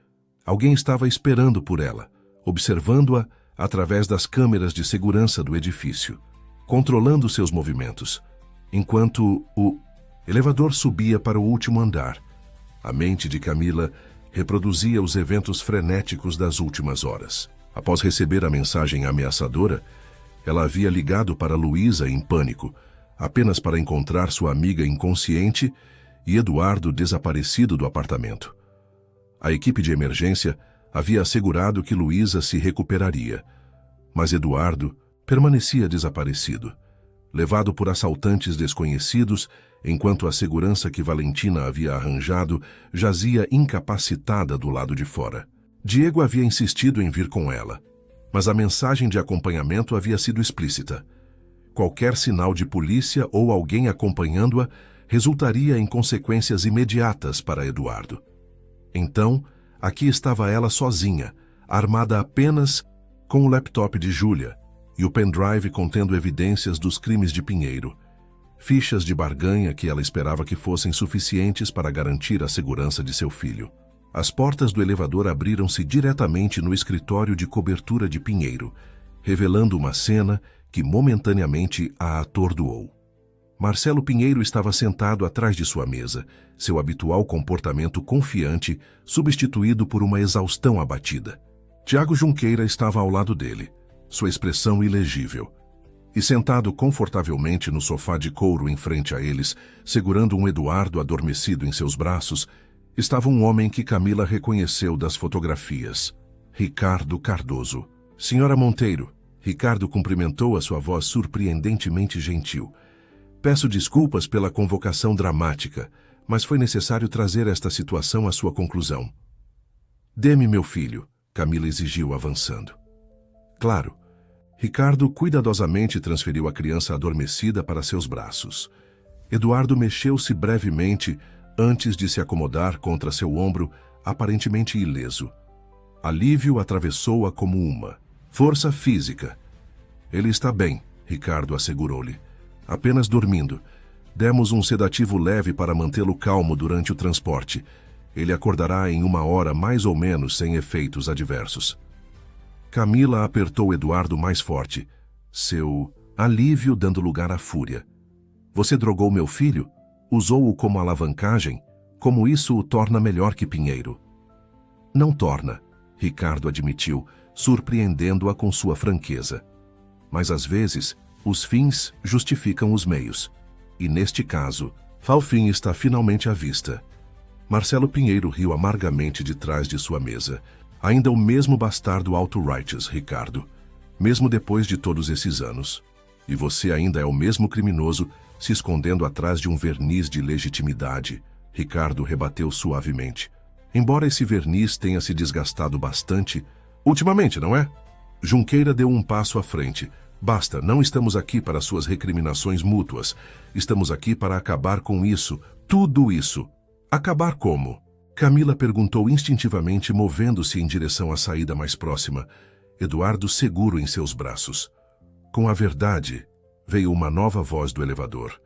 Alguém estava esperando por ela, observando-a através das câmeras de segurança do edifício, controlando seus movimentos, enquanto o elevador subia para o último andar. A mente de Camila reproduzia os eventos frenéticos das últimas horas. Após receber a mensagem ameaçadora, ela havia ligado para Luísa em pânico, apenas para encontrar sua amiga inconsciente e Eduardo desaparecido do apartamento. A equipe de emergência havia assegurado que Luísa se recuperaria, mas Eduardo permanecia desaparecido, levado por assaltantes desconhecidos, enquanto a segurança que Valentina havia arranjado jazia incapacitada do lado de fora. Diego havia insistido em vir com ela, mas a mensagem de acompanhamento havia sido explícita. Qualquer sinal de polícia ou alguém acompanhando-a resultaria em consequências imediatas para Eduardo. Então, aqui estava ela sozinha, armada apenas com o laptop de Júlia e o pendrive contendo evidências dos crimes de Pinheiro, fichas de barganha que ela esperava que fossem suficientes para garantir a segurança de seu filho. As portas do elevador abriram-se diretamente no escritório de cobertura de Pinheiro, revelando uma cena que momentaneamente a atordoou. Marcelo Pinheiro estava sentado atrás de sua mesa, seu habitual comportamento confiante substituído por uma exaustão abatida. Tiago Junqueira estava ao lado dele, sua expressão ilegível. E sentado confortavelmente no sofá de couro em frente a eles, segurando um Eduardo adormecido em seus braços, estava um homem que Camila reconheceu das fotografias. Ricardo Cardoso. Senhora Monteiro. Ricardo cumprimentou a sua voz surpreendentemente gentil. Peço desculpas pela convocação dramática, mas foi necessário trazer esta situação à sua conclusão. Dê-me meu filho, Camila exigiu avançando. Claro. Ricardo cuidadosamente transferiu a criança adormecida para seus braços. Eduardo mexeu-se brevemente antes de se acomodar contra seu ombro, aparentemente ileso. Alívio atravessou-a como uma força física. Ele está bem, Ricardo assegurou-lhe. Apenas dormindo. Demos um sedativo leve para mantê-lo calmo durante o transporte. Ele acordará em 1 hora mais ou menos sem efeitos adversos. Camila apertou Eduardo mais forte, seu alívio dando lugar à fúria. Você drogou meu filho? Usou-o como alavancagem? Como isso o torna melhor que Pinheiro? Não torna, Ricardo admitiu, surpreendendo-a com sua franqueza. Mas às vezes, os fins justificam os meios. E neste caso, o fim está finalmente à vista. Marcelo Pinheiro riu amargamente de trás de sua mesa. Ainda o mesmo bastardo auto-righteous, Ricardo. Mesmo depois de todos esses anos. E você ainda é o mesmo criminoso, se escondendo atrás de um verniz de legitimidade, Ricardo rebateu suavemente. Embora esse verniz tenha se desgastado bastante, ultimamente, não é? Junqueira deu um passo à frente. Basta, não estamos aqui para suas recriminações mútuas. Estamos aqui para acabar com isso, tudo isso. Acabar como? Camila perguntou instintivamente, movendo-se em direção à saída mais próxima. Eduardo seguro em seus braços. Com a verdade, veio uma nova voz do elevador.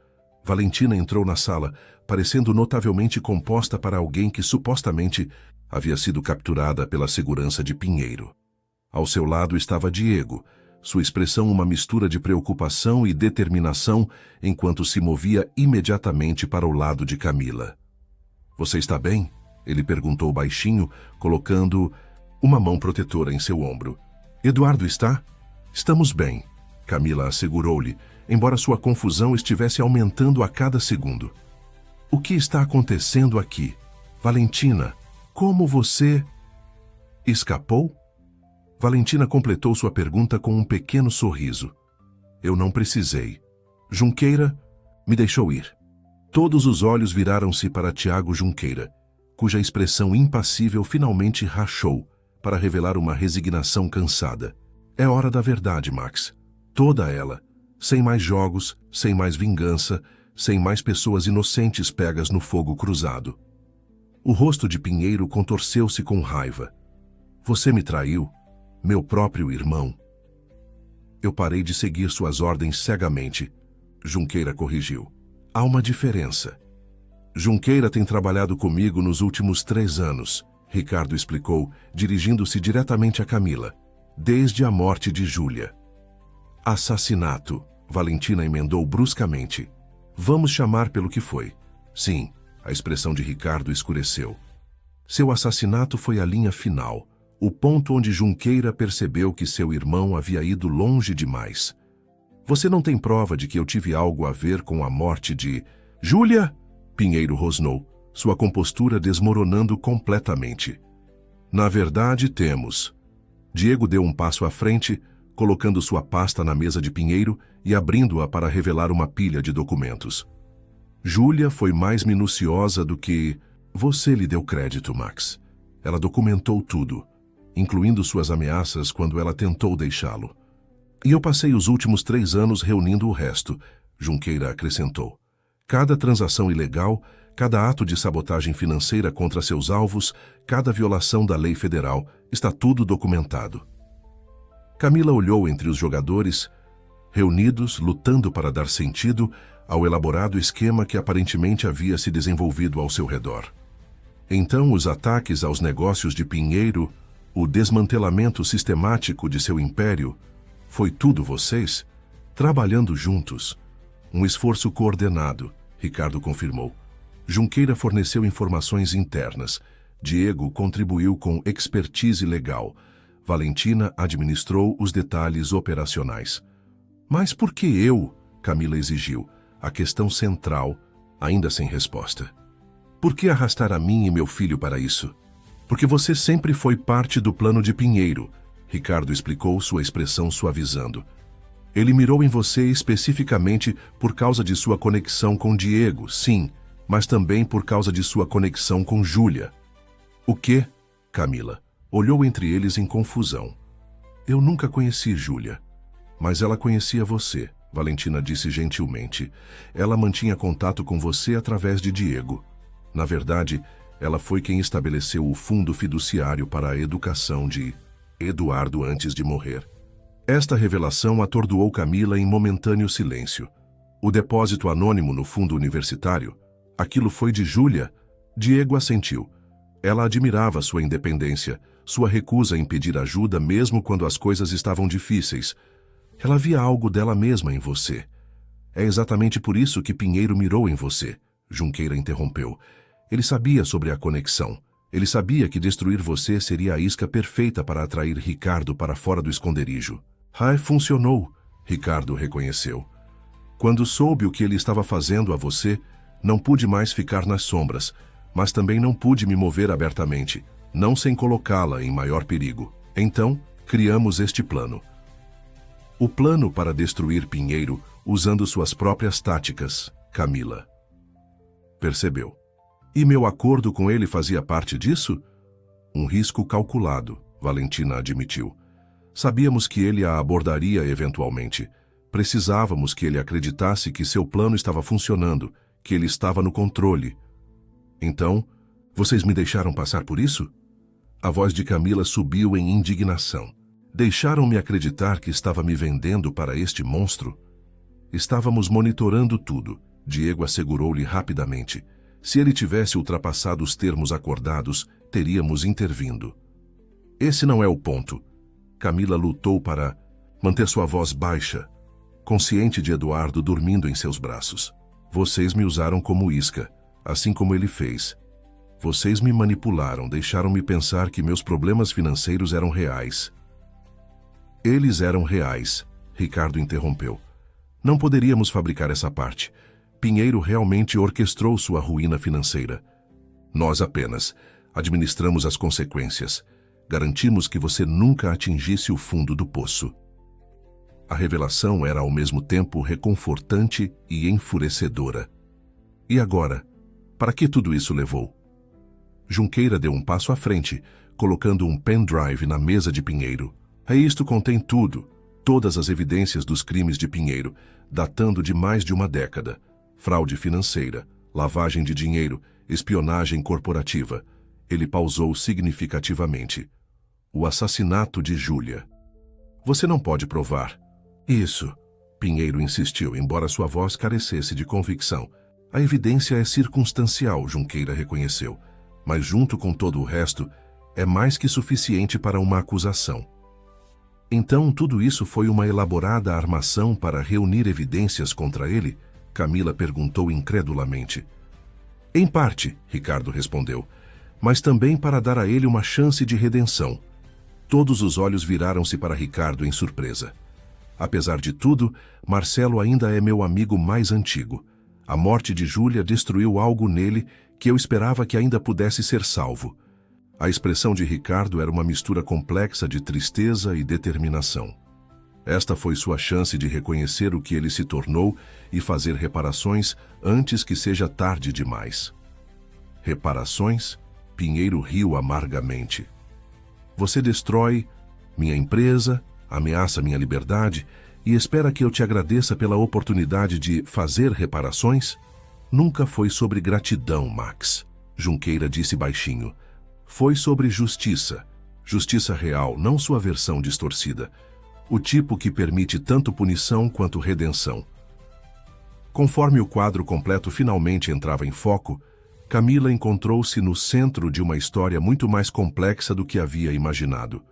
Valentina entrou na sala, parecendo notavelmente composta para alguém que supostamente havia sido capturada pela segurança de Pinheiro. Ao seu lado estava Diego, sua expressão uma mistura de preocupação e determinação, enquanto se movia imediatamente para o lado de Camila. Você está bem? Ele perguntou baixinho, colocando uma mão protetora em seu ombro. Eduardo está? Estamos bem, Camila assegurou-lhe, embora sua confusão estivesse aumentando a cada segundo. O que está acontecendo aqui? Valentina, como você... Escapou? Valentina completou sua pergunta com um pequeno sorriso. Eu não precisei. Junqueira me deixou ir. Todos os olhos viraram-se para Tiago Junqueira, cuja expressão impassível finalmente rachou, para revelar uma resignação cansada. É hora da verdade, Max. Toda ela. Sem mais jogos, sem mais vingança, sem mais pessoas inocentes pegas no fogo cruzado. O rosto de Pinheiro contorceu-se com raiva. Você me traiu, meu próprio irmão. Eu parei de seguir suas ordens cegamente, Junqueira corrigiu. Há uma diferença. Junqueira tem trabalhado comigo nos últimos 3 anos, Ricardo explicou, dirigindo-se diretamente a Camila, desde a morte de Júlia. Assassinato, Valentina emendou bruscamente. Vamos chamar pelo que foi. Sim, a expressão de Ricardo escureceu. Seu assassinato foi a linha final, o ponto onde Junqueira percebeu que seu irmão havia ido longe demais. Você não tem prova de que eu tive algo a ver com a morte de... Júlia? Pinheiro rosnou, sua compostura desmoronando completamente. Na verdade, temos. Diego deu um passo à frente, colocando sua pasta na mesa de Pinheiro e abrindo-a para revelar uma pilha de documentos. Júlia foi mais minuciosa do que... Você lhe deu crédito, Max. Ela documentou tudo, incluindo suas ameaças quando ela tentou deixá-lo. E eu passei os últimos 3 anos reunindo o resto, Junqueira acrescentou. Cada transação ilegal, cada ato de sabotagem financeira contra seus alvos, cada violação da lei federal, está tudo documentado. Camila olhou entre os jogadores, reunidos, lutando para dar sentido ao elaborado esquema que aparentemente havia se desenvolvido ao seu redor. Então, os ataques aos negócios de Pinheiro, o desmantelamento sistemático de seu império, foi tudo vocês, trabalhando juntos. Um esforço coordenado, Ricardo confirmou. Junqueira forneceu informações internas. Diego contribuiu com expertise legal. Valentina administrou os detalhes operacionais. Mas por que eu? Camila exigiu, a questão central, ainda sem resposta. Por que arrastar a mim e meu filho para isso? Porque você sempre foi parte do plano de Pinheiro, Ricardo explicou, sua expressão suavizando. Ele mirou em você especificamente por causa de sua conexão com Diego, sim, mas também por causa de sua conexão com Júlia. O quê? Camila olhou entre eles em confusão. Eu nunca conheci Júlia, mas ela conhecia você, Valentina disse gentilmente. Ela mantinha contato com você através de Diego. Na verdade, ela foi quem estabeleceu o fundo fiduciário para a educação de Eduardo antes de morrer. Esta revelação atordoou Camila em momentâneo silêncio. O depósito anônimo no fundo universitário? Aquilo foi de Júlia? Diego assentiu. Ela admirava sua independência, sua recusa em pedir ajuda mesmo quando as coisas estavam difíceis. Ela via algo dela mesma em você. É exatamente por isso que Pinheiro mirou em você, Junqueira interrompeu. Ele sabia sobre a conexão. Ele sabia que destruir você seria a isca perfeita para atrair Ricardo para fora do esconderijo. Funcionou, Ricardo reconheceu. Quando soube o que ele estava fazendo a você, não pude mais ficar nas sombras, mas também não pude me mover abertamente, não sem colocá-la em maior perigo. Então, criamos este plano. O plano para destruir Pinheiro usando suas próprias táticas, Camila. Percebeu. E meu acordo com ele fazia parte disso? Um risco calculado, Valentina admitiu. Sabíamos que ele a abordaria eventualmente. Precisávamos que ele acreditasse que seu plano estava funcionando, que ele estava no controle. Então, vocês me deixaram passar por isso? A voz de Camila subiu em indignação. Deixaram-me acreditar que estava me vendendo para este monstro? Estávamos monitorando tudo, Diego assegurou-lhe rapidamente. Se ele tivesse ultrapassado os termos acordados, teríamos intervindo. Esse não é o ponto. Camila lutou para manter sua voz baixa, consciente de Eduardo dormindo em seus braços. Vocês me usaram como isca, assim como ele fez. Vocês me manipularam, deixaram-me pensar que meus problemas financeiros eram reais. Eles eram reais, Ricardo interrompeu. Não poderíamos fabricar essa parte. Pinheiro realmente orquestrou sua ruína financeira. Nós apenas administramos as consequências. Garantimos que você nunca atingisse o fundo do poço. A revelação era ao mesmo tempo reconfortante e enfurecedora. E agora, para que tudo isso levou? Junqueira deu um passo à frente, colocando um pendrive na mesa de Pinheiro. Isto contém tudo, todas as evidências dos crimes de Pinheiro, datando de mais de uma década. Fraude financeira, lavagem de dinheiro, espionagem corporativa. Ele pausou significativamente. O assassinato de Júlia. Você não pode provar. Isso, Pinheiro insistiu, embora sua voz carecesse de convicção. A evidência é circunstancial, Junqueira reconheceu, mas junto com todo o resto, é mais que suficiente para uma acusação. Então tudo isso foi uma elaborada armação para reunir evidências contra ele? Camila perguntou incredulamente. Em parte, Ricardo respondeu, mas também para dar a ele uma chance de redenção. Todos os olhos viraram-se para Ricardo em surpresa. Apesar de tudo, Marcelo ainda é meu amigo mais antigo. A morte de Júlia destruiu algo nele que eu esperava que ainda pudesse ser salvo. A expressão de Ricardo era uma mistura complexa de tristeza e determinação. Esta foi sua chance de reconhecer o que ele se tornou e fazer reparações antes que seja tarde demais. Reparações? Pinheiro riu amargamente. Você destrói minha empresa, ameaça minha liberdade e espera que eu te agradeça pela oportunidade de fazer reparações? Nunca foi sobre gratidão, Max, Junqueira disse baixinho. Foi sobre justiça. Justiça real, não sua versão distorcida. O tipo que permite tanto punição quanto redenção. Conforme o quadro completo finalmente entrava em foco, Camila encontrou-se no centro de uma história muito mais complexa do que havia imaginado.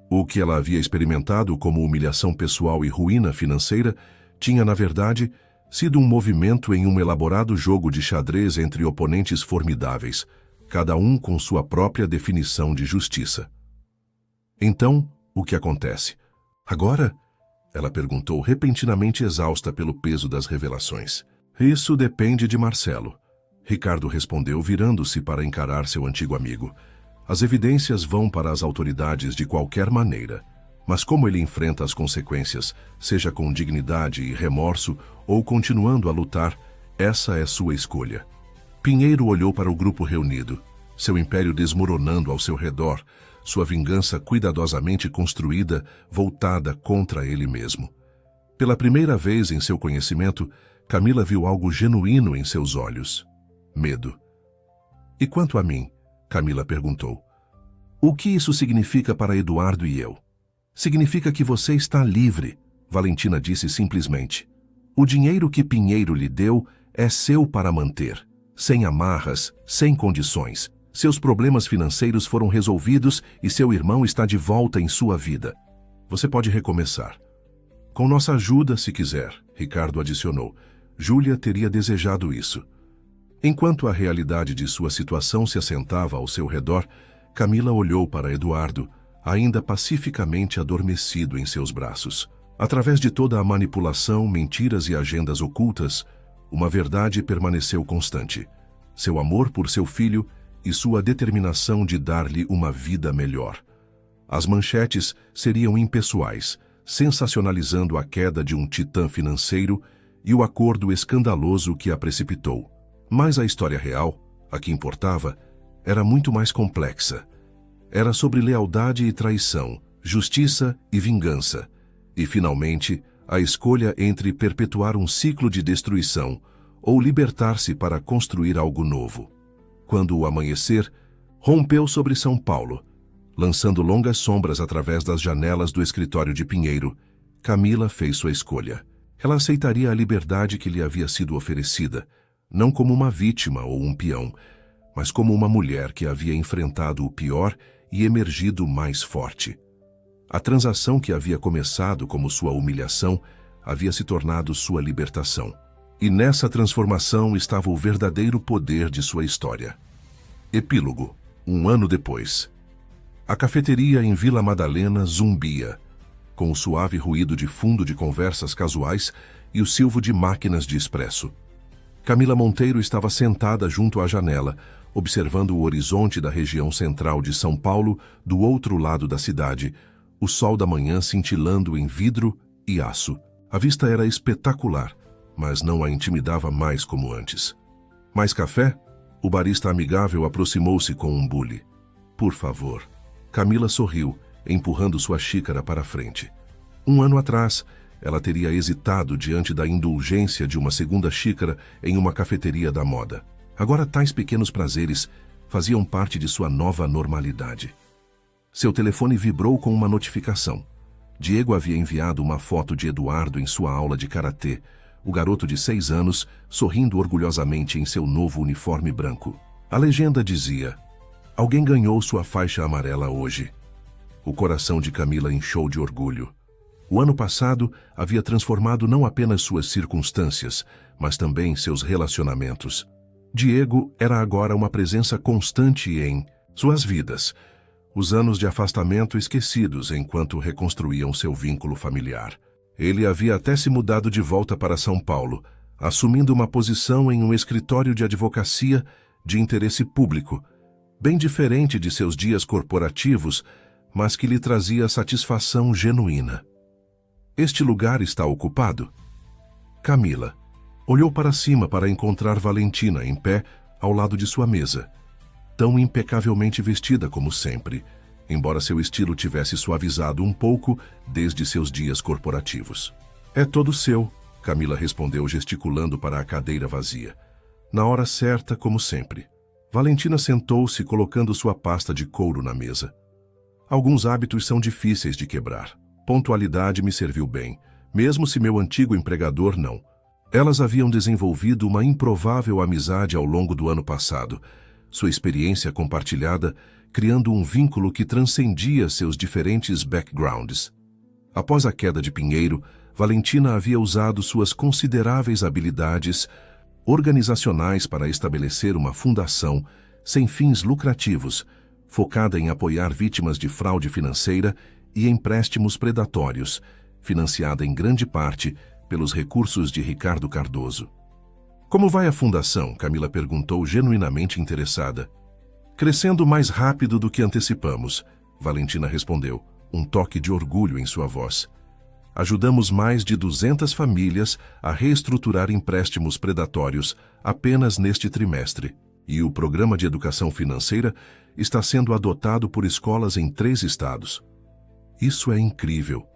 O que ela havia experimentado como humilhação pessoal e ruína financeira tinha, na verdade, sido um movimento em um elaborado jogo de xadrez entre oponentes formidáveis, cada um com sua própria definição de justiça. Então, o que acontece? Agora, Ela perguntou, repentinamente exausta pelo peso das revelações. Isso depende de Marcelo. Ricardo respondeu, virando-se para encarar seu antigo amigo. As evidências vão para as autoridades de qualquer maneira. Mas como ele enfrenta as consequências, seja com dignidade e remorso ou continuando a lutar, essa é sua escolha. Pinheiro olhou para o grupo reunido, seu império desmoronando ao seu redor, sua vingança cuidadosamente construída, voltada contra ele mesmo. Pela primeira vez em seu conhecimento, Camila viu algo genuíno em seus olhos. Medo. E quanto a mim? Camila perguntou. O que isso significa para Eduardo e eu? Significa que você está livre, Valentina disse simplesmente. O dinheiro que Pinheiro lhe deu é seu para manter, sem amarras, sem condições. Seus problemas financeiros foram resolvidos e seu irmão está de volta em sua vida. Você pode recomeçar. Com nossa ajuda, se quiser, Ricardo adicionou. Júlia teria desejado isso. Enquanto a realidade de sua situação se assentava ao seu redor, Camila olhou para Eduardo, ainda pacificamente adormecido em seus braços. Através de toda a manipulação, mentiras e agendas ocultas, uma verdade permaneceu constante. Seu amor por seu filho e sua determinação de dar-lhe uma vida melhor. As manchetes seriam impessoais, sensacionalizando a queda de um titã financeiro e o acordo escandaloso que a precipitou. Mas a história real, a que importava, era muito mais complexa. Era sobre lealdade e traição, justiça e vingança, e, finalmente, a escolha entre perpetuar um ciclo de destruição ou libertar-se para construir algo novo. Quando o amanhecer rompeu sobre São Paulo, lançando longas sombras através das janelas do escritório de Pinheiro, Camila fez sua escolha. Ela aceitaria a liberdade que lhe havia sido oferecida, não como uma vítima ou um peão, mas como uma mulher que havia enfrentado o pior e emergido mais forte. A transação que havia começado como sua humilhação havia se tornado sua libertação. E nessa transformação estava o verdadeiro poder de sua história. Epílogo. 1 ano depois. A cafeteria em Vila Madalena zumbia, com o suave ruído de fundo de conversas casuais e o silvo de máquinas de expresso. Camila Monteiro estava sentada junto à janela, observando o horizonte da região central de São Paulo do outro lado da cidade, o sol da manhã cintilando em vidro e aço. A vista era espetacular, mas não a intimidava mais como antes. Mais café? O barista amigável aproximou-se com um bule. Por favor. Camila sorriu, empurrando sua xícara para a frente. 1 ano atrás, ela teria hesitado diante da indulgência de uma segunda xícara em uma cafeteria da moda. Agora tais pequenos prazeres faziam parte de sua nova normalidade. Seu telefone vibrou com uma notificação. Diego havia enviado uma foto de Eduardo em sua aula de karatê, o garoto de 6 anos sorrindo orgulhosamente em seu novo uniforme branco. A legenda dizia: "Alguém ganhou sua faixa amarela hoje." O coração de Camila inchou de orgulho. O ano passado havia transformado não apenas suas circunstâncias, mas também seus relacionamentos. Diego era agora uma presença constante em suas vidas, os anos de afastamento esquecidos enquanto reconstruíam seu vínculo familiar. Ele havia até se mudado de volta para São Paulo, assumindo uma posição em um escritório de advocacia de interesse público, bem diferente de seus dias corporativos, mas que lhe trazia satisfação genuína. Este lugar está ocupado? Camila olhou para cima para encontrar Valentina em pé ao lado de sua mesa, tão impecavelmente vestida como sempre, embora seu estilo tivesse suavizado um pouco desde seus dias corporativos. "É todo seu", Camila respondeu gesticulando para a cadeira vazia. Na hora certa, como sempre. Valentina sentou-se colocando sua pasta de couro na mesa. "Alguns hábitos são difíceis de quebrar. Pontualidade me serviu bem, mesmo se meu antigo empregador não." Elas haviam desenvolvido uma improvável amizade ao longo do ano passado, sua experiência compartilhada, criando um vínculo que transcendia seus diferentes backgrounds. Após a queda de Pinheiro, Valentina havia usado suas consideráveis habilidades organizacionais para estabelecer uma fundação sem fins lucrativos, focada em apoiar vítimas de fraude financeira e empréstimos predatórios, financiada em grande parte pelos recursos de Ricardo Cardoso. Como vai a fundação? Camila perguntou, genuinamente interessada. Crescendo mais rápido do que antecipamos, Valentina respondeu, um toque de orgulho em sua voz. Ajudamos mais de 200 famílias a reestruturar empréstimos predatórios apenas neste trimestre, e o programa de educação financeira está sendo adotado por escolas em 3 estados. Isso é incrível.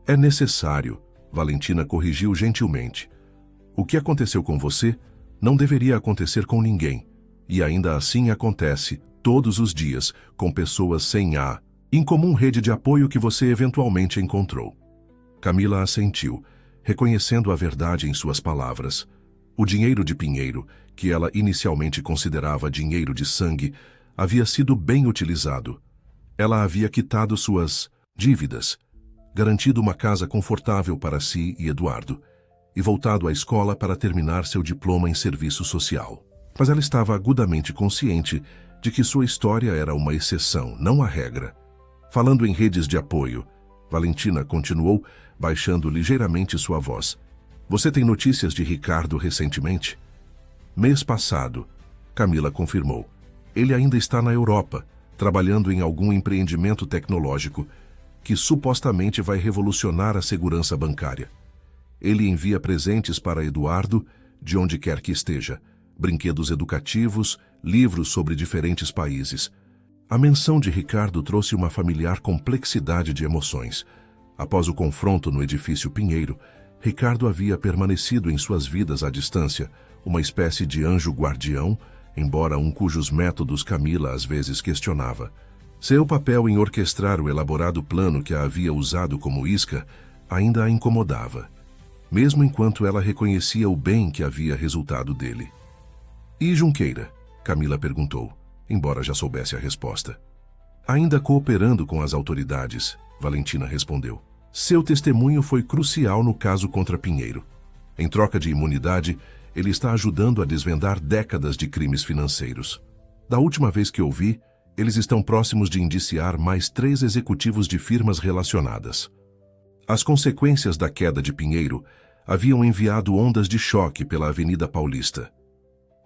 É necessário, Valentina corrigiu gentilmente. O que aconteceu com você não deveria acontecer com ninguém, e ainda assim acontece, todos os dias, com pessoas sem a incomum rede de apoio que você eventualmente encontrou. Camila assentiu, reconhecendo a verdade em suas palavras. O dinheiro de Pinheiro, que ela inicialmente considerava dinheiro de sangue, havia sido bem utilizado. Ela havia quitado suas dívidas, garantido uma casa confortável para si e Eduardo, e voltado à escola para terminar seu diploma em serviço social. Mas ela estava agudamente consciente de que sua história era uma exceção, não a regra. Falando em redes de apoio, Valentina continuou, baixando ligeiramente sua voz. Você tem notícias de Ricardo recentemente? Mês passado, Camila confirmou. Ele ainda está na Europa, trabalhando em algum empreendimento tecnológico que supostamente vai revolucionar a segurança bancária. Ele envia presentes para Eduardo, de onde quer que esteja, brinquedos educativos, livros sobre diferentes países. A menção de Ricardo trouxe uma familiar complexidade de emoções. Após o confronto no edifício Pinheiro, Ricardo havia permanecido em suas vidas à distância, uma espécie de anjo guardião, embora um cujos métodos Camila às vezes questionava. Seu papel em orquestrar o elaborado plano que a havia usado como isca ainda a incomodava, mesmo enquanto ela reconhecia o bem que havia resultado dele. E Junqueira? Camila perguntou, embora já soubesse a resposta. Ainda cooperando com as autoridades, Valentina respondeu. Seu testemunho foi crucial no caso contra Pinheiro. Em troca de imunidade, ele está ajudando a desvendar décadas de crimes financeiros. Da última vez que ouvi, eles estão próximos de indiciar mais 3 executivos de firmas relacionadas. As consequências da queda de Pinheiro haviam enviado ondas de choque pela Avenida Paulista.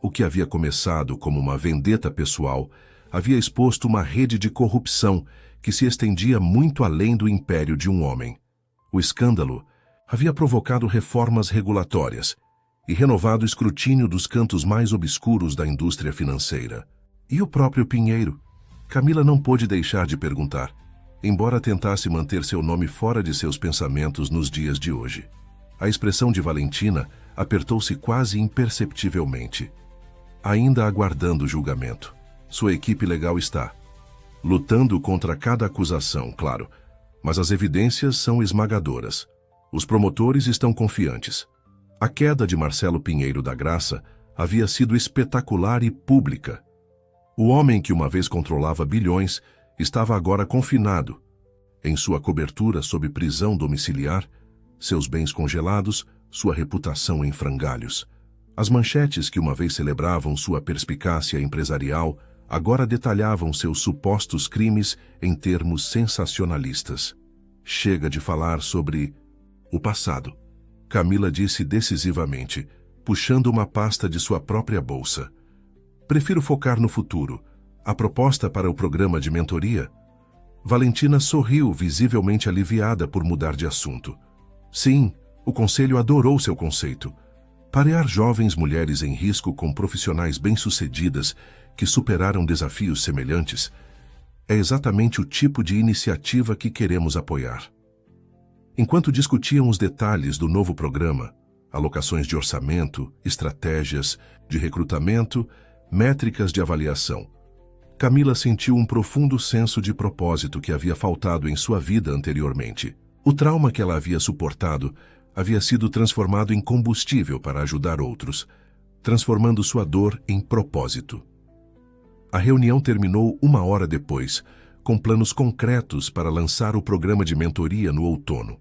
O que havia começado como uma vendetta pessoal havia exposto uma rede de corrupção que se estendia muito além do império de um homem. O escândalo havia provocado reformas regulatórias e renovado o escrutínio dos cantos mais obscuros da indústria financeira. E o próprio Pinheiro? Camila não pôde deixar de perguntar, embora tentasse manter seu nome fora de seus pensamentos nos dias de hoje. A expressão de Valentina apertou-se quase imperceptivelmente. Ainda aguardando o julgamento. Sua equipe legal está lutando contra cada acusação, claro, mas as evidências são esmagadoras. Os promotores estão confiantes. A queda de Marcelo Pinheiro da Graça havia sido espetacular e pública. O homem que uma vez controlava bilhões estava agora confinado. Em sua cobertura sob prisão domiciliar, seus bens congelados, sua reputação em frangalhos. As manchetes que uma vez celebravam sua perspicácia empresarial agora detalhavam seus supostos crimes em termos sensacionalistas. Chega de falar sobre o passado, Camila disse decisivamente, puxando uma pasta de sua própria bolsa. Prefiro focar no futuro. A proposta para o programa de mentoria? Valentina sorriu, visivelmente aliviada por mudar de assunto. Sim, o conselho adorou seu conceito. Parear jovens mulheres em risco com profissionais bem-sucedidas que superaram desafios semelhantes é exatamente o tipo de iniciativa que queremos apoiar. Enquanto discutiam os detalhes do novo programa, alocações de orçamento, estratégias de recrutamento, métricas de avaliação, Camila sentiu um profundo senso de propósito que havia faltado em sua vida anteriormente. O trauma que ela havia suportado havia sido transformado em combustível para ajudar outros, transformando sua dor em propósito. A reunião terminou 1 hora depois, com planos concretos para lançar o programa de mentoria no outono.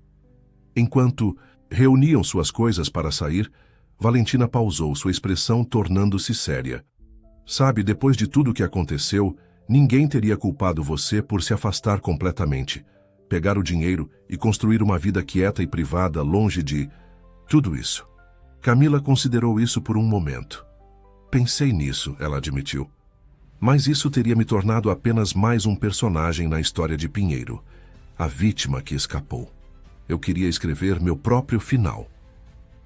Enquanto reuniam suas coisas para sair, Valentina pausou, sua expressão tornando-se séria. Sabe, depois de tudo o que aconteceu, ninguém teria culpado você por se afastar completamente. pegar o dinheiro e construir uma vida quieta e privada longe de tudo isso. Camila considerou isso por um momento. Pensei nisso, ela admitiu. Mas isso teria me tornado apenas mais um personagem na história de Pinheiro, a vítima que escapou. Eu queria escrever meu próprio final.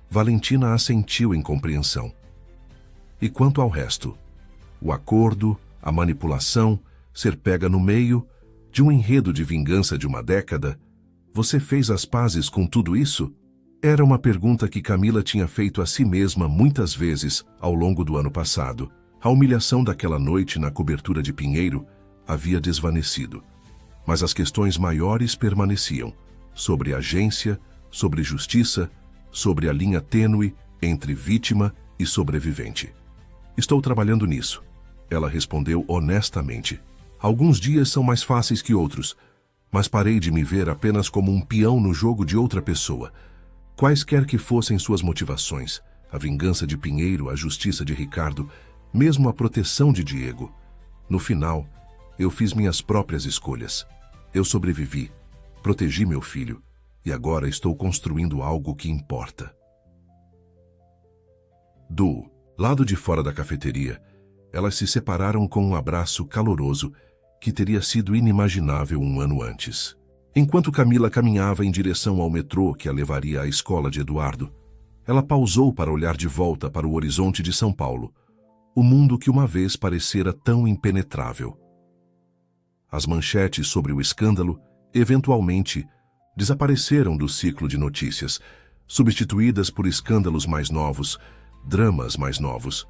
Valentina assentiu em compreensão. E quanto ao resto? O acordo, a manipulação, ser pega no meio de um enredo de vingança de uma década? Você fez as pazes com tudo isso? Era uma pergunta que Camila tinha feito a si mesma muitas vezes ao longo do ano passado. A humilhação daquela noite na cobertura de Pinheiro havia desvanecido, mas as questões maiores permaneciam, sobre agência, sobre justiça, sobre a linha tênue entre vítima e sobrevivente. Estou trabalhando nisso, ela respondeu honestamente. Alguns dias são mais fáceis que outros, mas parei de me ver apenas como um peão no jogo de outra pessoa. Quaisquer que fossem suas motivações, a vingança de Pinheiro, a justiça de Ricardo, mesmo a proteção de Diego. No final, eu fiz minhas próprias escolhas. Eu sobrevivi, protegi meu filho, e agora estou construindo algo que importa. Do lado de fora da cafeteria, elas se separaram com um abraço caloroso que teria sido inimaginável um ano antes. Enquanto Camila caminhava em direção ao metrô que a levaria à escola de Eduardo, ela pausou para olhar de volta para o horizonte de São Paulo, o mundo que uma vez parecera tão impenetrável. As manchetes sobre o escândalo, eventualmente, desapareceram do ciclo de notícias, substituídas por escândalos mais novos, dramas mais novos.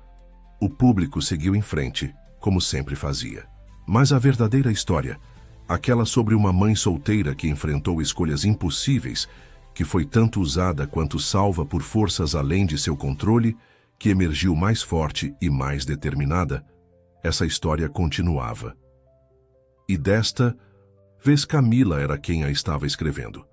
O público seguiu em frente, como sempre fazia. Mas a verdadeira história, aquela sobre uma mãe solteira que enfrentou escolhas impossíveis, que foi tanto usada quanto salva por forças além de seu controle, que emergiu mais forte e mais determinada, essa história continuava. E desta vez Camila era quem a estava escrevendo.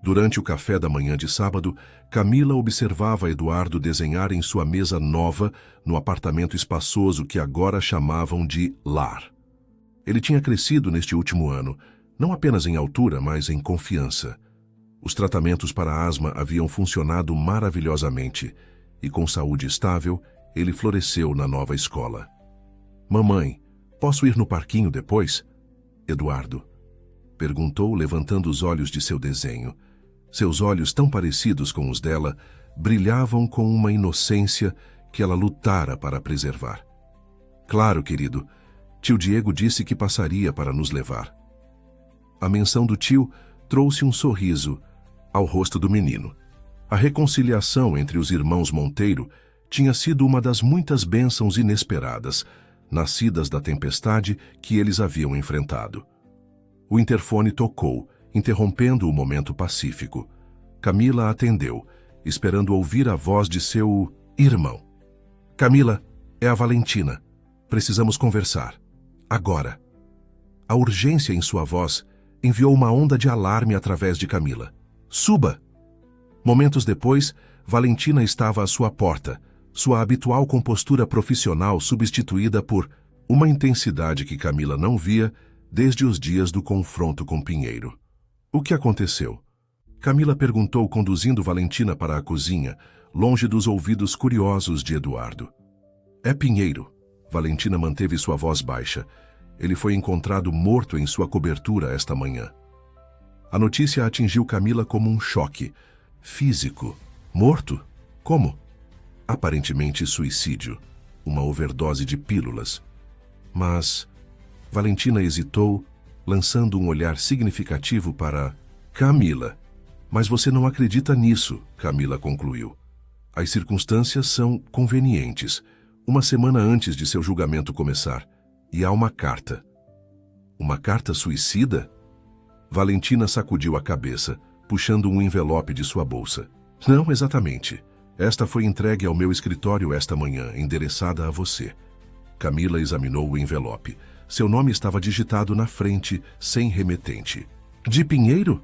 Durante o café da manhã de sábado, Camila observava Eduardo desenhar em sua mesa nova no apartamento espaçoso que agora chamavam de lar. Ele tinha crescido neste último ano, não apenas em altura, mas em confiança. Os tratamentos para asma haviam funcionado maravilhosamente, e com saúde estável, ele floresceu na nova escola. Mamãe, posso ir no parquinho depois? Eduardo perguntou, levantando os olhos de seu desenho. Seus olhos, tão parecidos com os dela, brilhavam com uma inocência que ela lutara para preservar. Claro, querido. Tio Diego disse que passaria para nos levar. A menção do tio trouxe um sorriso ao rosto do menino. A reconciliação entre os irmãos Monteiro tinha sido uma das muitas bênçãos inesperadas, nascidas da tempestade que eles haviam enfrentado. O interfone tocou, interrompendo o momento pacífico. Camila atendeu, esperando ouvir a voz de seu irmão. Camila, é a Valentina. Precisamos conversar. Agora. A urgência em sua voz enviou uma onda de alarme através de Camila. Suba! Momentos depois, Valentina estava à sua porta, sua habitual compostura profissional substituída por uma intensidade que Camila não via desde os dias do confronto com Pinheiro. O que aconteceu? Camila perguntou, conduzindo Valentina para a cozinha, longe dos ouvidos curiosos de Eduardo. É Pinheiro. Valentina manteve sua voz baixa. Ele foi encontrado morto em sua cobertura esta manhã. A notícia atingiu Camila como um choque. Físico. Morto? Como? Aparentemente suicídio. Uma overdose de pílulas. Mas Valentina hesitou, lançando um olhar significativo para Camila. Mas você não acredita nisso, Camila concluiu. As circunstâncias são convenientes. Uma semana antes de seu julgamento começar. E há uma carta. Uma carta suicida? Valentina sacudiu a cabeça, puxando um envelope de sua bolsa. Não exatamente. Esta foi entregue ao meu escritório esta manhã, endereçada a você. Camila examinou o envelope. Seu nome estava digitado na frente, sem remetente. De Pinheiro?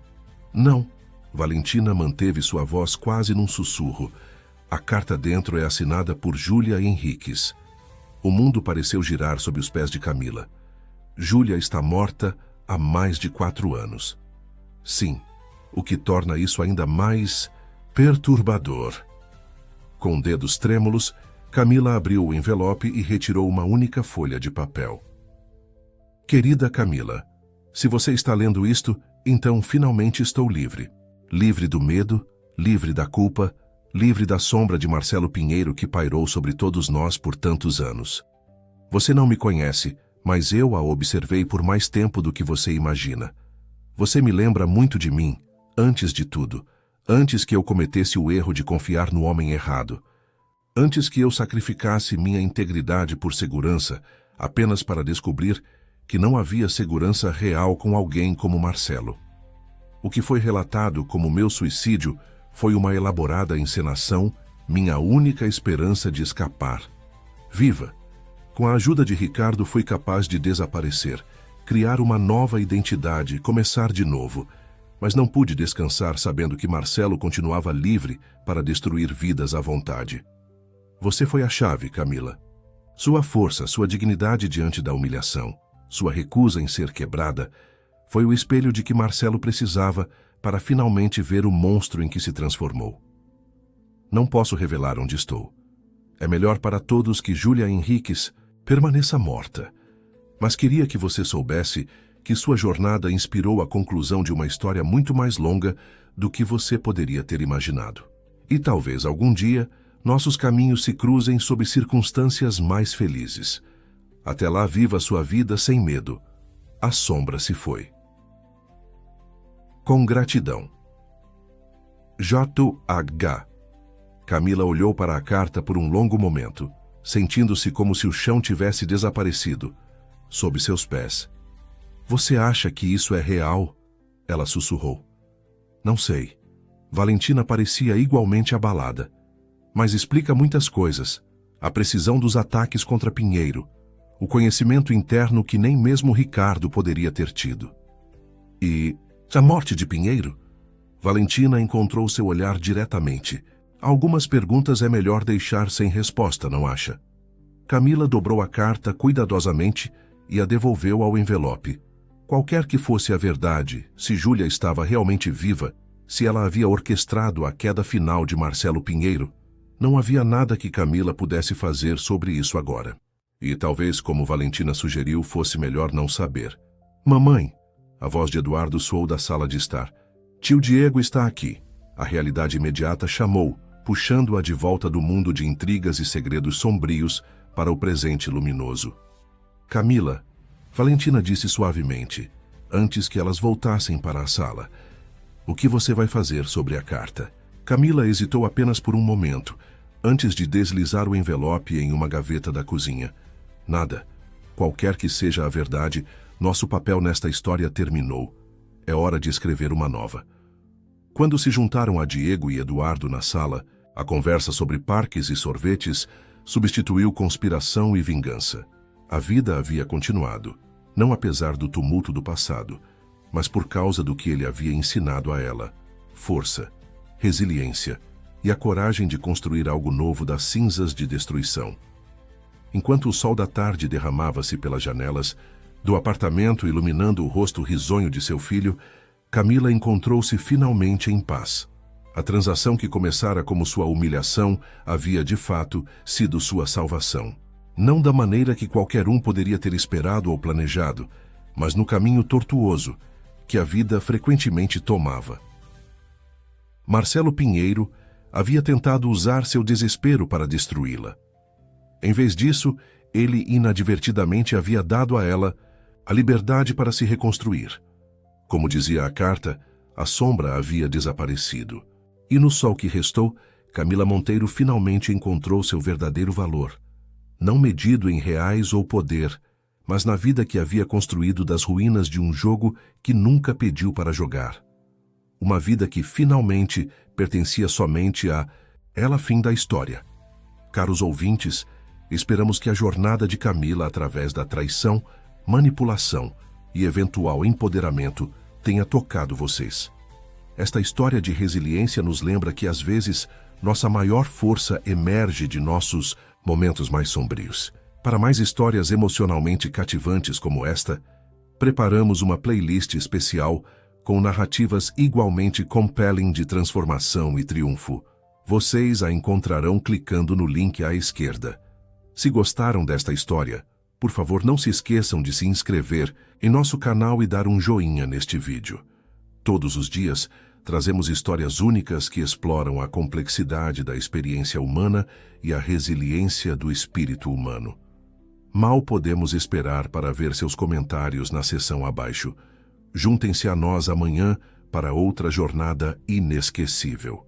Não. Valentina manteve sua voz quase num sussurro. A carta dentro é assinada por Júlia Henriques. O mundo pareceu girar sob os pés de Camila. Júlia está morta há mais de 4 anos. Sim, o que torna isso ainda mais perturbador. Com dedos trêmulos, Camila abriu o envelope e retirou uma única folha de papel. Querida Camila, se você está lendo isto, então finalmente estou livre. Livre do medo, livre da culpa, livre da sombra de Marcelo Pinheiro que pairou sobre todos nós por tantos anos. Você não me conhece, mas eu a observei por mais tempo do que você imagina. Você me lembra muito de mim, antes de tudo, antes que eu cometesse o erro de confiar no homem errado. Antes que eu sacrificasse minha integridade por segurança, apenas para descobrir que não havia segurança real com alguém como Marcelo. O que foi relatado como meu suicídio foi uma elaborada encenação, minha única esperança de escapar. Viva! Com a ajuda de Ricardo fui capaz de desaparecer, criar uma nova identidade, começar de novo, mas não pude descansar sabendo que Marcelo continuava livre para destruir vidas à vontade. Você foi a chave, Camila. Sua força, sua dignidade diante da humilhação, sua recusa em ser quebrada, foi o espelho de que Marcelo precisava para finalmente ver o monstro em que se transformou. Não posso revelar onde estou. É melhor para todos que Júlia Henriques permaneça morta. Mas queria que você soubesse que sua jornada inspirou a conclusão de uma história muito mais longa do que você poderia ter imaginado. E talvez algum dia nossos caminhos se cruzem sob circunstâncias mais felizes. Até lá, viva sua vida sem medo. A sombra se foi. Com gratidão. J.H. Camila olhou para a carta por um longo momento, sentindo-se como se o chão tivesse desaparecido, sob seus pés. Você acha que isso é real? Ela sussurrou. Não sei. Valentina parecia igualmente abalada. Mas explica muitas coisas. A precisão dos ataques contra Pinheiro, o conhecimento interno que nem mesmo Ricardo poderia ter tido. E a morte de Pinheiro? Valentina encontrou seu olhar diretamente. Algumas perguntas é melhor deixar sem resposta, não acha? Camila dobrou a carta cuidadosamente e a devolveu ao envelope. Qualquer que fosse a verdade, se Júlia estava realmente viva, se ela havia orquestrado a queda final de Marcelo Pinheiro, não havia nada que Camila pudesse fazer sobre isso agora. E talvez, como Valentina sugeriu, fosse melhor não saber. Mamãe! A voz de Eduardo soou da sala de estar. Tio Diego está aqui. A realidade imediata chamou, puxando-a de volta do mundo de intrigas e segredos sombrios para o presente luminoso. Camila, Valentina disse suavemente, antes que elas voltassem para a sala. O que você vai fazer sobre a carta? Camila hesitou apenas por um momento, antes de deslizar o envelope em uma gaveta da cozinha. Nada. Qualquer que seja a verdade, nosso papel nesta história terminou. É hora de escrever uma nova. Quando se juntaram a Diego e Eduardo na sala, a conversa sobre parques e sorvetes substituiu conspiração e vingança. A vida havia continuado, não apesar do tumulto do passado, mas por causa do que ele havia ensinado a ela: força, resiliência e a coragem de construir algo novo das cinzas de destruição. Enquanto o sol da tarde derramava-se pelas janelas do apartamento iluminando o rosto risonho de seu filho, Camila encontrou-se finalmente em paz. A transação que começara como sua humilhação havia, de fato, sido sua salvação. Não da maneira que qualquer um poderia ter esperado ou planejado, mas no caminho tortuoso que a vida frequentemente tomava. Marcelo Pinheiro havia tentado usar seu desespero para destruí-la. Em vez disso, ele inadvertidamente havia dado a ela a liberdade para se reconstruir. Como dizia a carta, a sombra havia desaparecido. E no sol que restou, Camila Monteiro finalmente encontrou seu verdadeiro valor, não medido em reais ou poder, mas na vida que havia construído das ruínas de um jogo que nunca pediu para jogar. Uma vida que finalmente pertencia somente a ela. Fim da história. Caros ouvintes, esperamos que a jornada de Camila através da traição, manipulação e eventual empoderamento tenha tocado vocês. Esta história de resiliência nos lembra que, às vezes, nossa maior força emerge de nossos momentos mais sombrios. Para mais histórias emocionalmente cativantes como esta, preparamos uma playlist especial com narrativas igualmente compelling de transformação e triunfo. Vocês a encontrarão clicando no link à esquerda. Se gostaram desta história, por favor não se esqueçam de se inscrever em nosso canal e dar um joinha neste vídeo. Todos os dias, trazemos histórias únicas que exploram a complexidade da experiência humana e a resiliência do espírito humano. Mal podemos esperar para ver seus comentários na seção abaixo. Juntem-se a nós amanhã para outra jornada inesquecível.